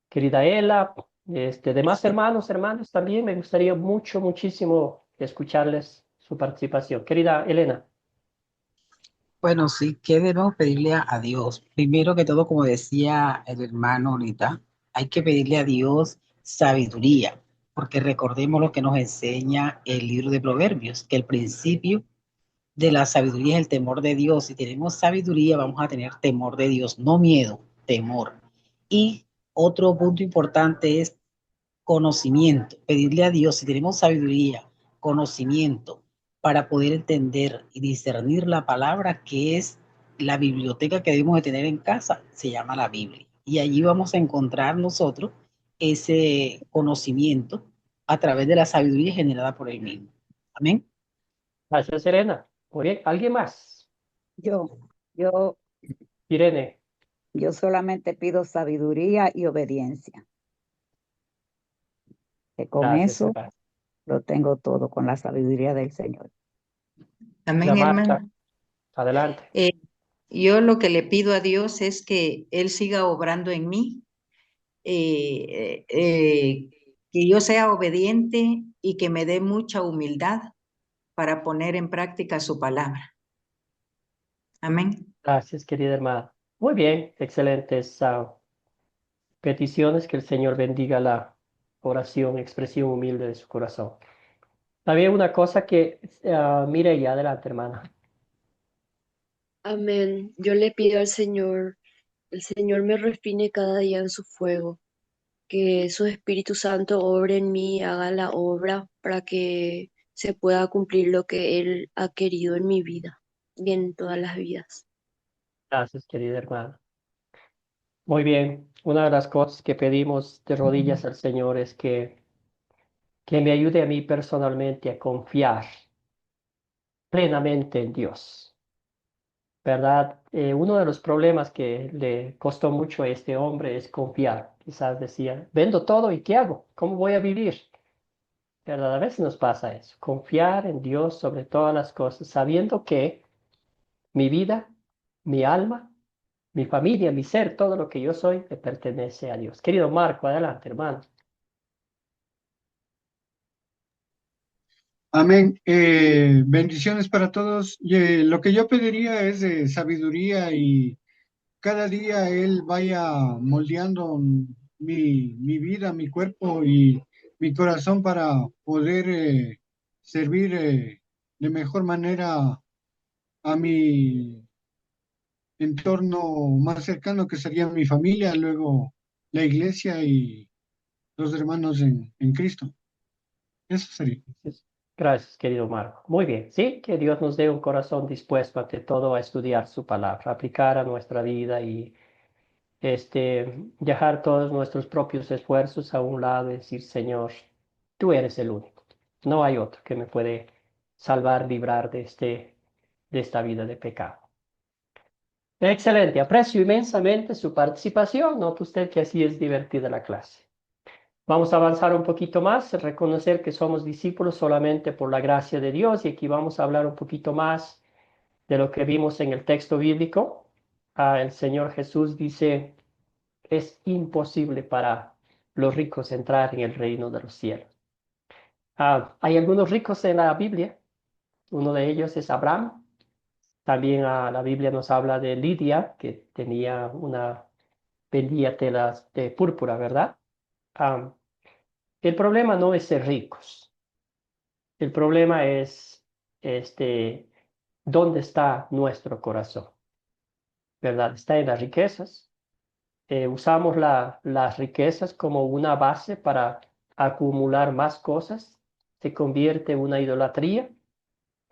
Querida Ela, demás hermanos, hermanas, también me gustaría muchísimo escucharles su participación. Querida Elena. Bueno, sí, ¿qué debemos pedirle a Dios? Primero que todo, como decía el hermano ahorita, hay que pedirle a Dios sabiduría, porque recordemos lo que nos enseña el libro de Proverbios, que el principio de la sabiduría es el temor de Dios. Si tenemos sabiduría, vamos a tener temor de Dios, no miedo, temor. Y otro punto importante es conocimiento, pedirle a Dios, si tenemos sabiduría, conocimiento, para poder entender y discernir la palabra, que es la biblioteca que debemos de tener en casa, se llama la Biblia. Y allí vamos a encontrar nosotros ese conocimiento a través de la sabiduría generada por él mismo. Amén. Gracias, Elena. Muy bien, ¿alguien más? Yo Irene. Yo solamente pido sabiduría y obediencia. Que con Gracias, eso hermano. lo tengo todo, con la sabiduría del Señor. Amén, hermano. Adelante. Yo lo que le pido a Dios es que Él siga obrando en mí, que yo sea obediente y que me dé mucha humildad para poner en práctica su palabra. Amén. Gracias, querida hermana. Muy bien, excelentes peticiones. Que el Señor bendiga la oración, expresión humilde de su corazón. También una cosa que, mire y adelante, hermana. Amén. Yo le pido al Señor, el Señor me refine cada día en su fuego, que su Espíritu Santo obre en mí, haga la obra para que se pueda cumplir lo que Él ha querido en mi vida y en todas las vidas. Gracias, querida hermana. Muy bien. Una de las cosas que pedimos de rodillas al Señor es que me ayude a mí personalmente a confiar plenamente en Dios. ¿Verdad? Uno de los problemas que le costó mucho a este hombre es confiar. Quizás decía, vendo todo y ¿qué hago? ¿Cómo voy a vivir? ¿Verdad? A veces nos pasa eso. Confiar en Dios sobre todas las cosas, sabiendo que mi vida, mi alma, mi familia, mi ser, todo lo que yo soy, le pertenece a Dios. Querido Marco, adelante, hermano. Amén. Bendiciones para todos. Y, lo que yo pediría es de sabiduría y cada día Él vaya moldeando mi vida, mi cuerpo y mi corazón para poder servir de mejor manera a mi entorno más cercano, que sería mi familia, luego la iglesia y los hermanos en Cristo. Eso sería. Gracias, querido Marco. Muy bien. Sí, que Dios nos dé un corazón dispuesto ante todo a estudiar su palabra, aplicar a nuestra vida y dejar todos nuestros propios esfuerzos a un lado y decir, Señor, tú eres el único. No hay otro que me puede salvar, librar de esta vida de pecado. Excelente. Aprecio inmensamente su participación. Nota usted que así es divertida la clase. Vamos a avanzar un poquito más, reconocer que somos discípulos solamente por la gracia de Dios, y aquí vamos a hablar un poquito más de lo que vimos en el texto bíblico. El Señor Jesús dice, es imposible para los ricos entrar en el reino de los cielos. Hay algunos ricos en la Biblia, uno de ellos es Abraham. También la Biblia nos habla de Lidia, que vendía telas de púrpura, ¿verdad? El problema no es ser ricos. El problema es dónde está nuestro corazón, ¿verdad? Está en las riquezas. Usamos las riquezas como una base para acumular más cosas. Se convierte en una idolatría.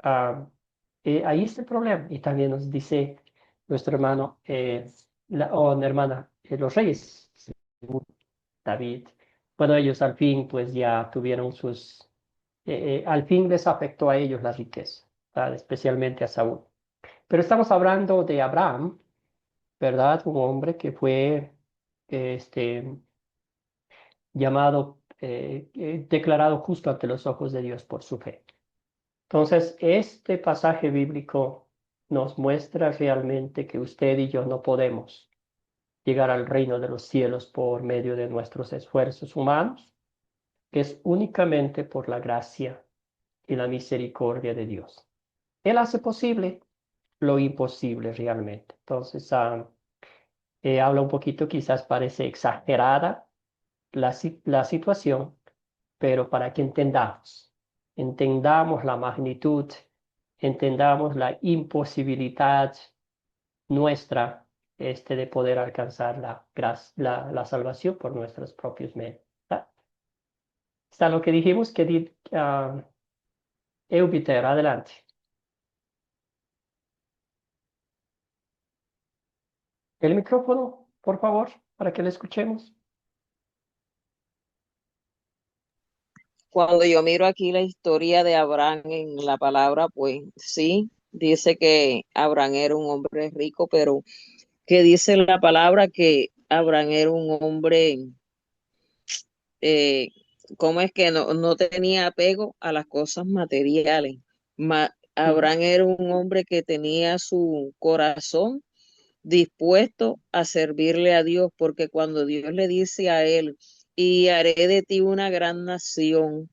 Ahí está el problema. Y también nos dice nuestro hermano, hermana, los reyes, David. Bueno, ellos al fin pues ya tuvieron al fin les afectó a ellos la riqueza, ¿verdad? Especialmente a Saúl. Pero estamos hablando de Abraham, ¿verdad? Un hombre que fue este, llamado, declarado justo ante los ojos de Dios por su fe. Entonces, este pasaje bíblico nos muestra realmente que usted y yo no podemos llegar al reino de los cielos por medio de nuestros esfuerzos humanos, que es únicamente por la gracia y la misericordia de Dios. Él hace posible lo imposible realmente. Entonces, habla un poquito, quizás parece exagerada la situación, pero para que entendamos la magnitud, entendamos la imposibilidad nuestra de poder alcanzar la salvación por nuestros propios medios. ¿Está? Está lo que dijimos que Eubiter, adelante. El micrófono, por favor, para que le escuchemos. Cuando yo miro aquí la historia de Abraham en la palabra, pues sí, dice que Abraham era un hombre rico, pero que dice la palabra que Abraham era un hombre, eh, ¿cómo es que no tenía apego a las cosas materiales? Abraham era un hombre que tenía su corazón dispuesto a servirle a Dios, porque cuando Dios le dice a él, y haré de ti una gran nación,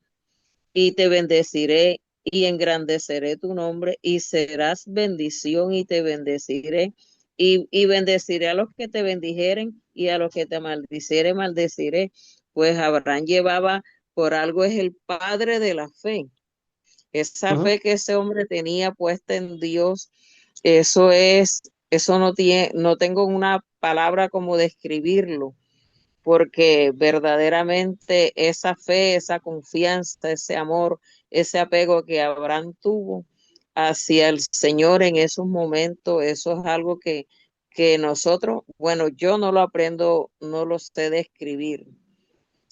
y te bendeciré y engrandeceré tu nombre, y serás bendición y te bendeciré, y bendeciré a los que te bendijeren, y a los que te maldiciere, maldeciré. Pues Abraham llevaba, por algo es el padre de la fe. Esa fe que ese hombre tenía puesta en Dios, eso no tengo una palabra como describirlo, porque verdaderamente esa fe, esa confianza, ese amor, ese apego que Abraham tuvo hacia el Señor en esos momentos, eso es algo que nosotros, bueno, yo no lo aprendo, no lo sé describir.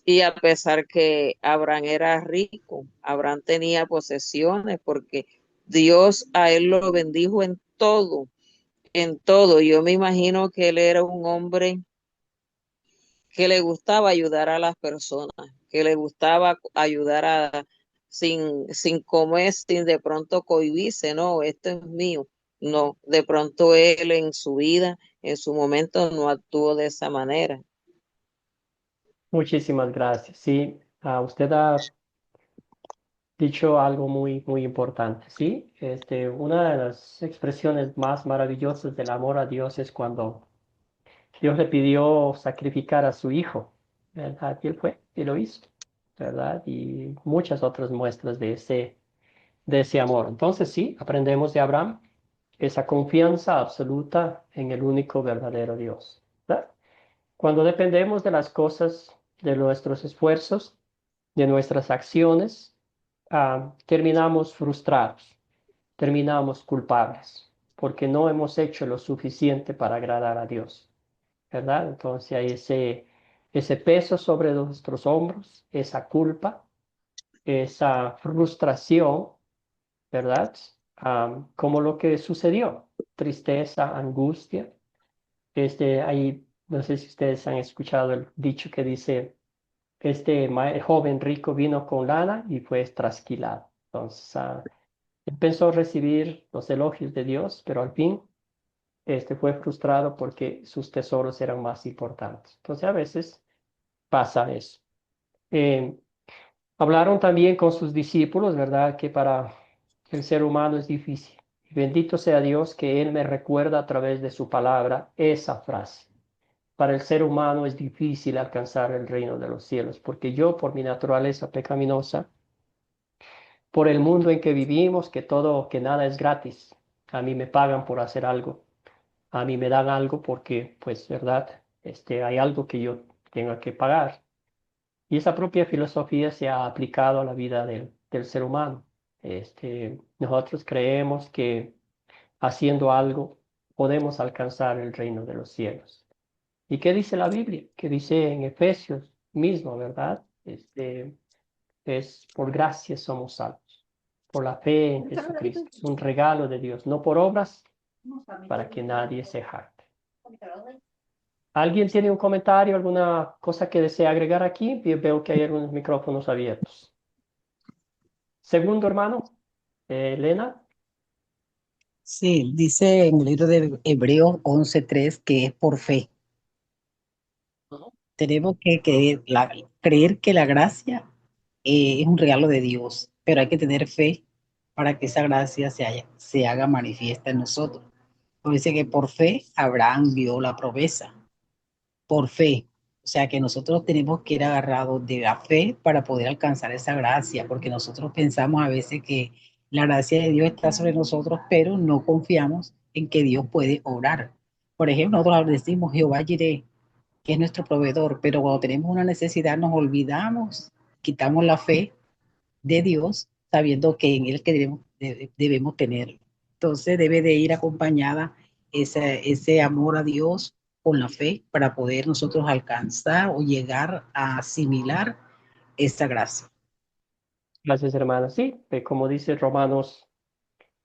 Y a pesar que Abraham era rico, Abraham tenía posesiones, porque Dios a él lo bendijo en todo, en todo. Yo me imagino que él era un hombre que le gustaba ayudar a las personas, que le gustaba ayudar sin comer, sin de pronto cohibirse, no, esto es mío. No, de pronto él en su vida, en su momento, no actuó de esa manera. Muchísimas gracias. Sí, usted ha dicho algo muy, muy importante. Sí, una de las expresiones más maravillosas del amor a Dios es cuando Dios le pidió sacrificar a su hijo, ¿verdad? Y él fue y lo hizo, ¿verdad? Y muchas otras muestras de ese amor. Entonces sí, aprendemos de Abraham esa confianza absoluta en el único verdadero Dios, ¿verdad? Cuando dependemos de las cosas, de nuestros esfuerzos, de nuestras acciones, terminamos frustrados, terminamos culpables, porque no hemos hecho lo suficiente para agradar a Dios, ¿verdad? Entonces hay ese peso sobre nuestros hombros, esa culpa, esa frustración, ¿verdad? Como lo que sucedió, tristeza, angustia. Ahí, no sé si ustedes han escuchado el dicho que dice, joven rico vino con lana y fue trasquilado. Entonces, él pensó recibir los elogios de Dios, pero al fin fue frustrado porque sus tesoros eran más importantes. Entonces, a veces pasa eso. Eh, Hablaron también con sus discípulos, ¿verdad? Que para el ser humano es difícil. Bendito sea Dios que Él me recuerda a través de su palabra esa frase. Para el ser humano es difícil alcanzar el reino de los cielos, porque yo, por mi naturaleza pecaminosa, por el mundo en que vivimos, que nada es gratis. A mí me pagan por hacer algo. A mí me dan algo porque, pues, ¿verdad? Hay algo que yo tenga que pagar. Y esa propia filosofía se ha aplicado a la vida del ser humano. Nosotros creemos que haciendo algo podemos alcanzar el reino de los cielos. ¿Y qué dice la Biblia? Que dice en Efesios mismo, ¿verdad? Es por gracia somos salvos, por la fe en Jesucristo. Es un regalo de Dios, no por obras, para que nadie se jacte. ¿Alguien tiene un comentario, alguna cosa que desea agregar aquí? Yo veo que hay algunos micrófonos abiertos. Segundo, hermano, Elena. Sí, dice en el libro de Hebreos 11:3 que es por fe. Tenemos que creer que la gracia es un regalo de Dios, pero hay que tener fe para que esa gracia se haga manifiesta en nosotros. Porque dice que por fe Abraham vio la promesa, por fe. O sea que nosotros tenemos que ir agarrados de la fe para poder alcanzar esa gracia, porque nosotros pensamos a veces que la gracia de Dios está sobre nosotros, pero no confiamos en que Dios puede obrar. Por ejemplo, nosotros decimos Jehová Jireh, que es nuestro proveedor, pero cuando tenemos una necesidad nos olvidamos, quitamos la fe de Dios, sabiendo que en Él que debemos tener. Entonces debe de ir acompañada ese amor a Dios con la fe para poder nosotros alcanzar o llegar a asimilar esa gracia. Gracias, hermana. Sí, como dice Romanos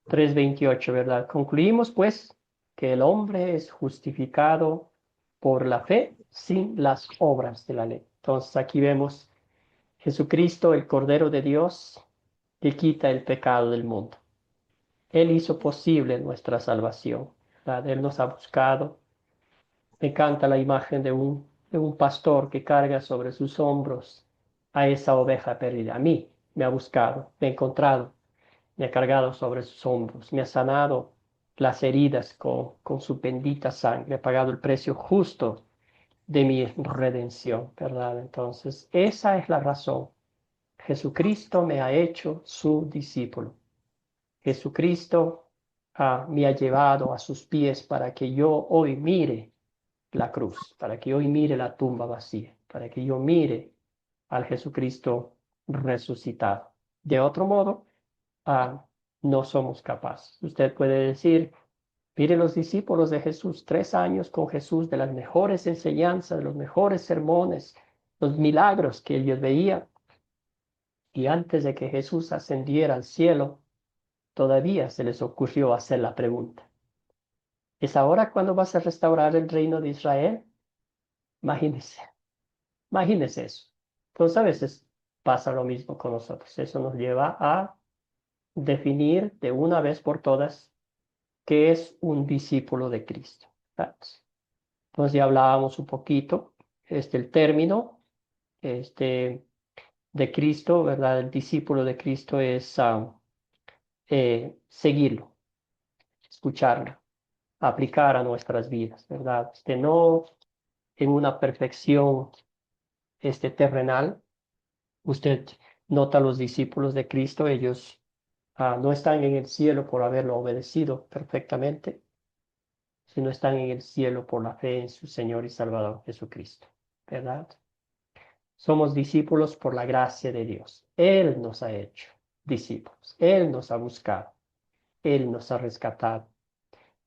3:28, ¿verdad? Concluimos, pues, que el hombre es justificado por la fe sin las obras de la ley. Entonces, aquí vemos Jesucristo, el Cordero de Dios, que quita el pecado del mundo. Él hizo posible nuestra salvación, ¿verdad? Él nos ha buscado. Me encanta la imagen de un pastor que carga sobre sus hombros a esa oveja perdida. A mí me ha buscado, me ha encontrado, me ha cargado sobre sus hombros, me ha sanado las heridas con su bendita sangre, ha pagado el precio justo de mi redención, ¿verdad? Entonces, esa es la razón. Jesucristo me ha hecho su discípulo. Jesucristo me ha llevado a sus pies para que yo hoy mire la cruz, para que hoy mire la tumba vacía, para que yo mire al Jesucristo resucitado. De otro modo, no somos capaces. Usted puede decir, mire los discípulos de Jesús, 3 años con Jesús, de las mejores enseñanzas, de los mejores sermones, los milagros que ellos veían. Y antes de que Jesús ascendiera al cielo, todavía se les ocurrió hacer la pregunta: ¿es ahora cuando vas a restaurar el reino de Israel? Imagínense, imagínense eso. Entonces a veces pasa lo mismo con nosotros. Eso nos lleva a definir de una vez por todas qué es un discípulo de Cristo. Entonces ya hablábamos un poquito, el término de Cristo, ¿verdad? El discípulo de Cristo es seguirlo, escucharlo, aplicar a nuestras vidas, ¿verdad? No en una perfección terrenal. Usted nota los discípulos de Cristo, ellos no están en el cielo por haberlo obedecido perfectamente, sino están en el cielo por la fe en su Señor y Salvador Jesucristo, ¿verdad? Somos discípulos por la gracia de Dios. Él nos ha hecho discípulos, Él nos ha buscado, Él nos ha rescatado,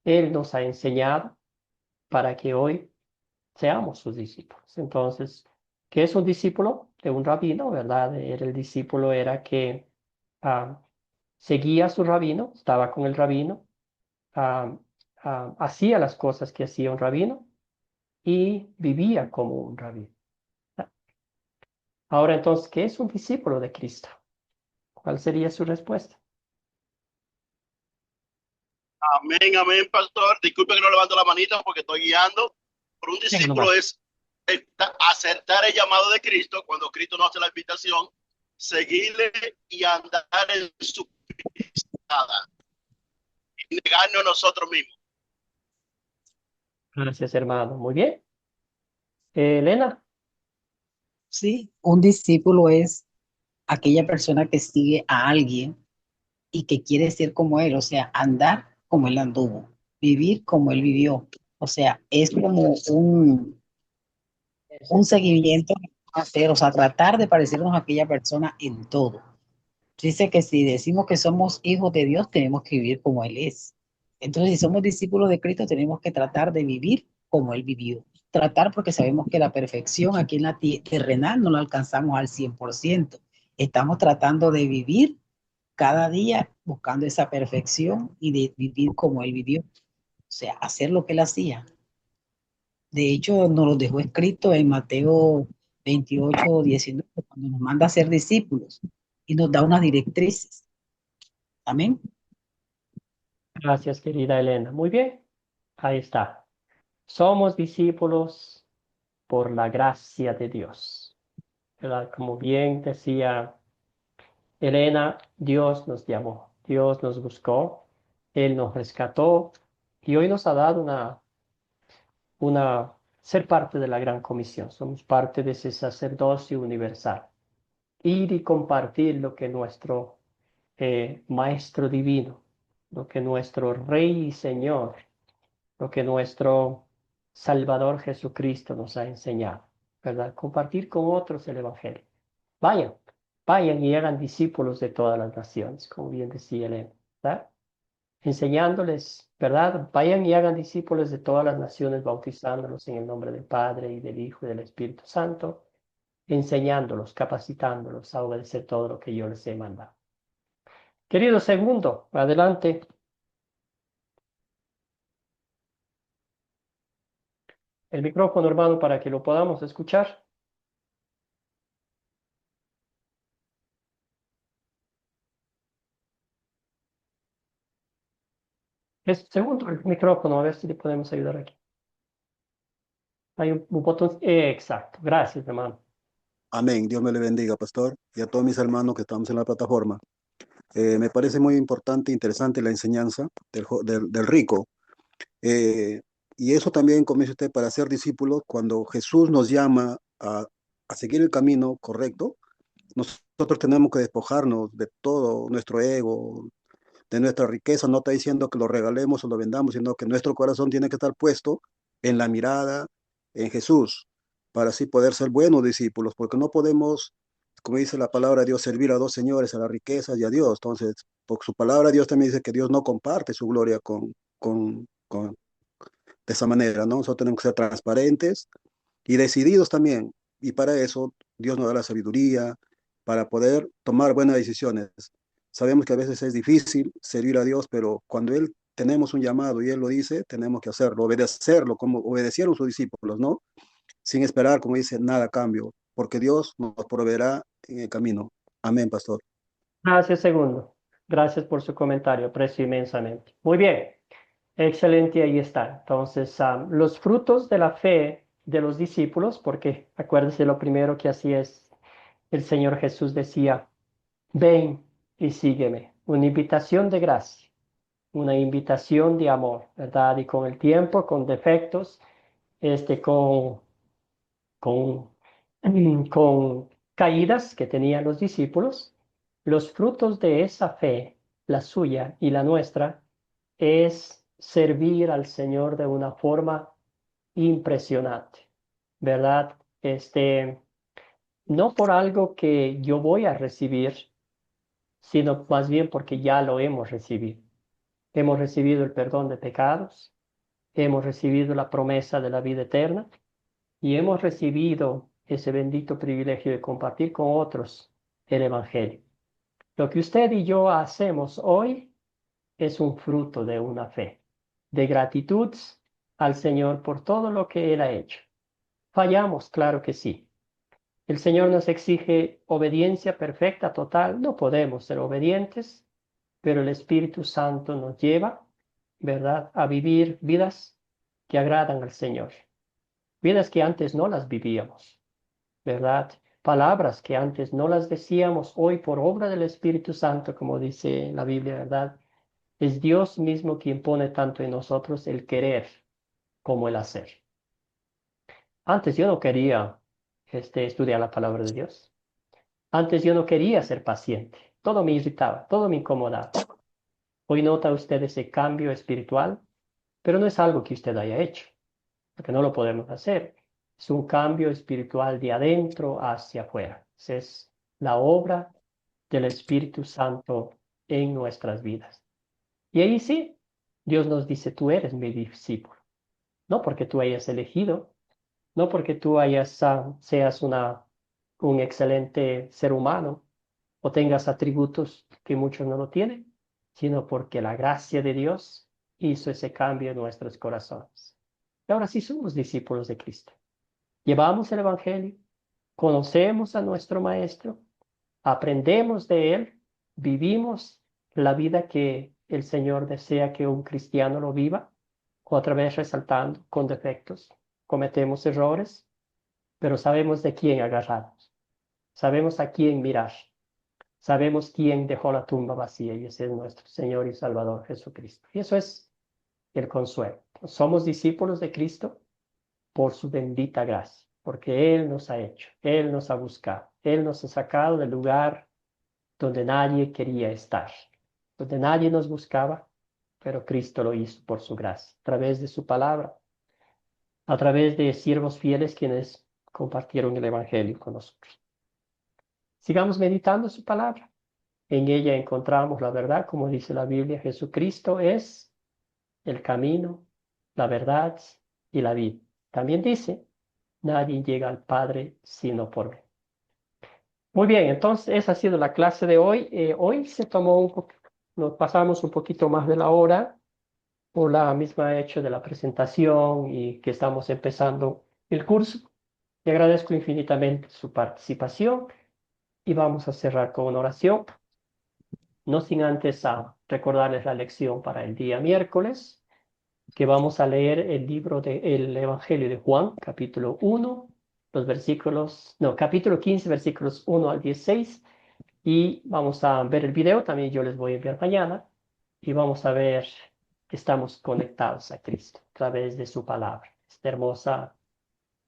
Él nos ha enseñado para que hoy seamos sus discípulos. Entonces, ¿qué es un discípulo de un rabino, verdad? El discípulo era que seguía a su rabino, estaba con el rabino, hacía las cosas que hacía un rabino y vivía como un rabino. Ahora entonces, ¿qué es un discípulo de Cristo? ¿Cuál sería su respuesta? Amén, amén, pastor. Disculpe que no levanto la manita porque estoy guiando. Pero un discípulo es aceptar el llamado de Cristo cuando Cristo nos hace la invitación, seguirle y andar en su pisada y negarnos a nosotros mismos. Gracias, hermano. Muy bien. Elena. Sí, un discípulo es aquella persona que sigue a alguien y que quiere ser como él, o sea, andar como él anduvo, vivir como él vivió. O sea, es como un seguimiento hacer, o sea, tratar de parecernos a aquella persona en todo. Dice que si decimos que somos hijos de Dios, tenemos que vivir como Él es. Entonces, si somos discípulos de Cristo, tenemos que tratar de vivir como Él vivió. Tratar porque sabemos que la perfección aquí en la terrenal no la alcanzamos al 100%. Estamos tratando de vivir cada día buscando esa perfección y de vivir como Él vivió. O sea, hacer lo que Él hacía. De hecho, nos lo dejó escrito en Mateo 28:19, cuando nos manda a ser discípulos y nos da unas directrices. Amén. Gracias, querida Elena. Muy bien, ahí está. Somos discípulos por la gracia de Dios, ¿verdad? Como bien decía Elena, Dios nos llamó, Dios nos buscó, Él nos rescató y hoy nos ha dado ser parte de la gran comisión. Somos parte de ese sacerdocio universal. Ir y compartir lo que nuestro Maestro Divino, lo que nuestro Rey y Señor, lo que nuestro Salvador Jesucristo nos ha enseñado, ¿verdad? Compartir con otros el Evangelio. Vayan, vayan y hagan discípulos de todas las naciones, como bien decía Elena, ¿verdad? Enseñándoles, ¿verdad? Vayan y hagan discípulos de todas las naciones, bautizándolos en el nombre del Padre y del Hijo y del Espíritu Santo, enseñándolos, capacitándolos a obedecer todo lo que yo les he mandado. Querido segundo, adelante. El micrófono, hermano, para que lo podamos escuchar. Segundo, el micrófono, a ver si le podemos ayudar aquí. Hay un botón. Exacto. Gracias, hermano. Amén. Dios me le bendiga, pastor, y a todos mis hermanos que estamos en la plataforma. Me parece muy importante e interesante la enseñanza del rico. Y eso también, como dice usted, para ser discípulos, cuando Jesús nos llama a seguir el camino correcto, nosotros tenemos que despojarnos de todo nuestro ego, de nuestra riqueza. No está diciendo que lo regalemos o lo vendamos, sino que nuestro corazón tiene que estar puesto en la mirada en Jesús, para así poder ser buenos discípulos, porque no podemos, como dice la palabra de Dios, servir a dos señores, a la riqueza y a Dios. Entonces, por su palabra Dios también dice que Dios no comparte su gloria de esa manera, ¿no? Nosotros tenemos que ser transparentes y decididos también. Y para eso Dios nos da la sabiduría para poder tomar buenas decisiones. Sabemos que a veces es difícil servir a Dios, pero cuando Él tenemos un llamado y Él lo dice, tenemos que hacerlo, obedecerlo, como obedecieron sus discípulos, ¿no? Sin esperar, como dice, nada a cambio, porque Dios nos proveerá en el camino. Amén, pastor. Gracias, segundo. Gracias por su comentario. Aprecio inmensamente. Muy bien. Excelente, ahí está. Entonces, los frutos de la fe de los discípulos, porque acuérdense, lo primero que hacía es el Señor Jesús decía, ven y sígueme. Una invitación de gracia, una invitación de amor, ¿verdad? Y con el tiempo, con defectos, con, con caídas que tenían los discípulos, los frutos de esa fe, la suya y la nuestra, es servir al Señor de una forma impresionante, ¿verdad? No por algo que yo voy a recibir, sino más bien porque ya lo hemos recibido. Hemos recibido el perdón de pecados, hemos recibido la promesa de la vida eterna y hemos recibido ese bendito privilegio de compartir con otros el Evangelio. Lo que usted y yo hacemos hoy es un fruto de una fe, de gratitud al Señor por todo lo que Él ha hecho. Fallamos, claro que sí. El Señor nos exige obediencia perfecta, total. No podemos ser obedientes, pero el Espíritu Santo nos lleva, ¿verdad?, a vivir vidas que agradan al Señor. Vidas que antes no las vivíamos, ¿verdad? Palabras que antes no las decíamos, hoy por obra del Espíritu Santo, como dice la Biblia, ¿verdad? Es Dios mismo quien pone tanto en nosotros el querer como el hacer. Antes yo no quería estudiar la palabra de Dios. Antes yo no quería ser paciente. Todo me irritaba, todo me incomodaba. Hoy nota usted ese cambio espiritual, pero no es algo que usted haya hecho, porque no lo podemos hacer. Es un cambio espiritual de adentro hacia afuera. Esa es la obra del Espíritu Santo en nuestras vidas. Y ahí sí, Dios nos dice, tú eres mi discípulo. No porque tú hayas elegido, no porque tú seas un excelente ser humano o tengas atributos que muchos no lo tienen, sino porque la gracia de Dios hizo ese cambio en nuestros corazones. Y ahora sí somos discípulos de Cristo. Llevamos el Evangelio, conocemos a nuestro Maestro, aprendemos de Él, vivimos la vida que el Señor desea que un cristiano lo viva, otra vez resaltando con defectos. Cometemos errores, pero sabemos de quién agarrarnos, sabemos a quién mirar, sabemos quién dejó la tumba vacía y ese es nuestro Señor y Salvador Jesucristo. Y eso es el consuelo. Somos discípulos de Cristo por su bendita gracia, porque Él nos ha hecho, Él nos ha buscado, Él nos ha sacado del lugar donde nadie quería estar, donde nadie nos buscaba, pero Cristo lo hizo por su gracia, a través de su palabra, a través de siervos fieles quienes compartieron el Evangelio con nosotros. Sigamos meditando su palabra. En ella encontramos la verdad, como dice la Biblia, Jesucristo es el camino, la verdad y la vida. También dice, nadie llega al Padre sino por mí. Muy bien, entonces esa ha sido la clase de hoy. Hoy se tomó nos pasamos un poquito más de la hora por la misma hecho de la presentación y que estamos empezando el curso. Le agradezco infinitamente su participación y vamos a cerrar con una oración. No sin antes recordarles la lección para el día miércoles, que vamos a leer el libro del Evangelio de Juan, capítulo 1, capítulo 15, versículos 1 al 16, y vamos a ver el video, también yo les voy a enviar mañana, y vamos a ver que estamos conectados a Cristo a través de su palabra. Esta hermosa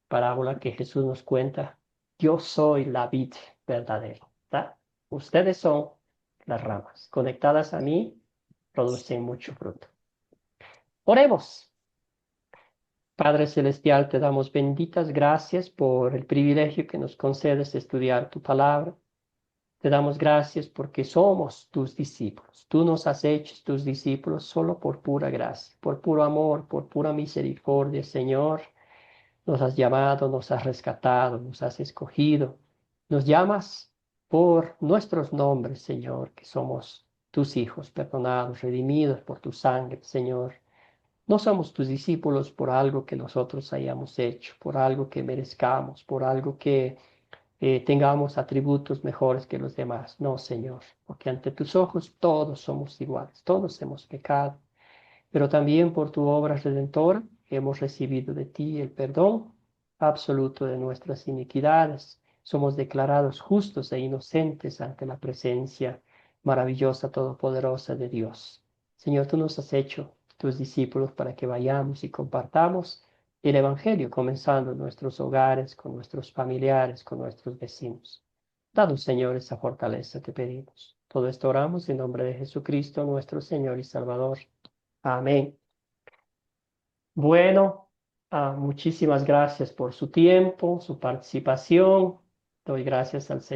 parábola que Jesús nos cuenta, yo soy la vid verdadera, ¿verdad? Ustedes son las ramas, conectadas a mí, producen mucho fruto. Oremos. Padre Celestial, te damos benditas gracias por el privilegio que nos concedes de estudiar tu palabra. Te damos gracias porque somos tus discípulos. Tú nos has hecho tus discípulos solo por pura gracia, por puro amor, por pura misericordia, Señor. Nos has llamado, nos has rescatado, nos has escogido. Nos llamas por nuestros nombres, Señor, que somos tus hijos, perdonados, redimidos por tu sangre, Señor. No somos tus discípulos por algo que nosotros hayamos hecho, por algo que merezcamos, por algo que tengamos atributos mejores que los demás. No, Señor, porque ante tus ojos todos somos iguales, todos hemos pecado, pero también por tu obra redentora hemos recibido de ti el perdón absoluto de nuestras iniquidades. Somos declarados justos e inocentes ante la presencia maravillosa, todopoderosa de Dios. Señor, tú nos has hecho tus discípulos para que vayamos y compartamos el Evangelio, comenzando en nuestros hogares, con nuestros familiares, con nuestros vecinos. Danos, Señor, esa fortaleza, te pedimos. Todo esto oramos en nombre de Jesucristo, nuestro Señor y Salvador. Amén. Bueno, muchísimas gracias por su tiempo, su participación. Doy gracias al Señor.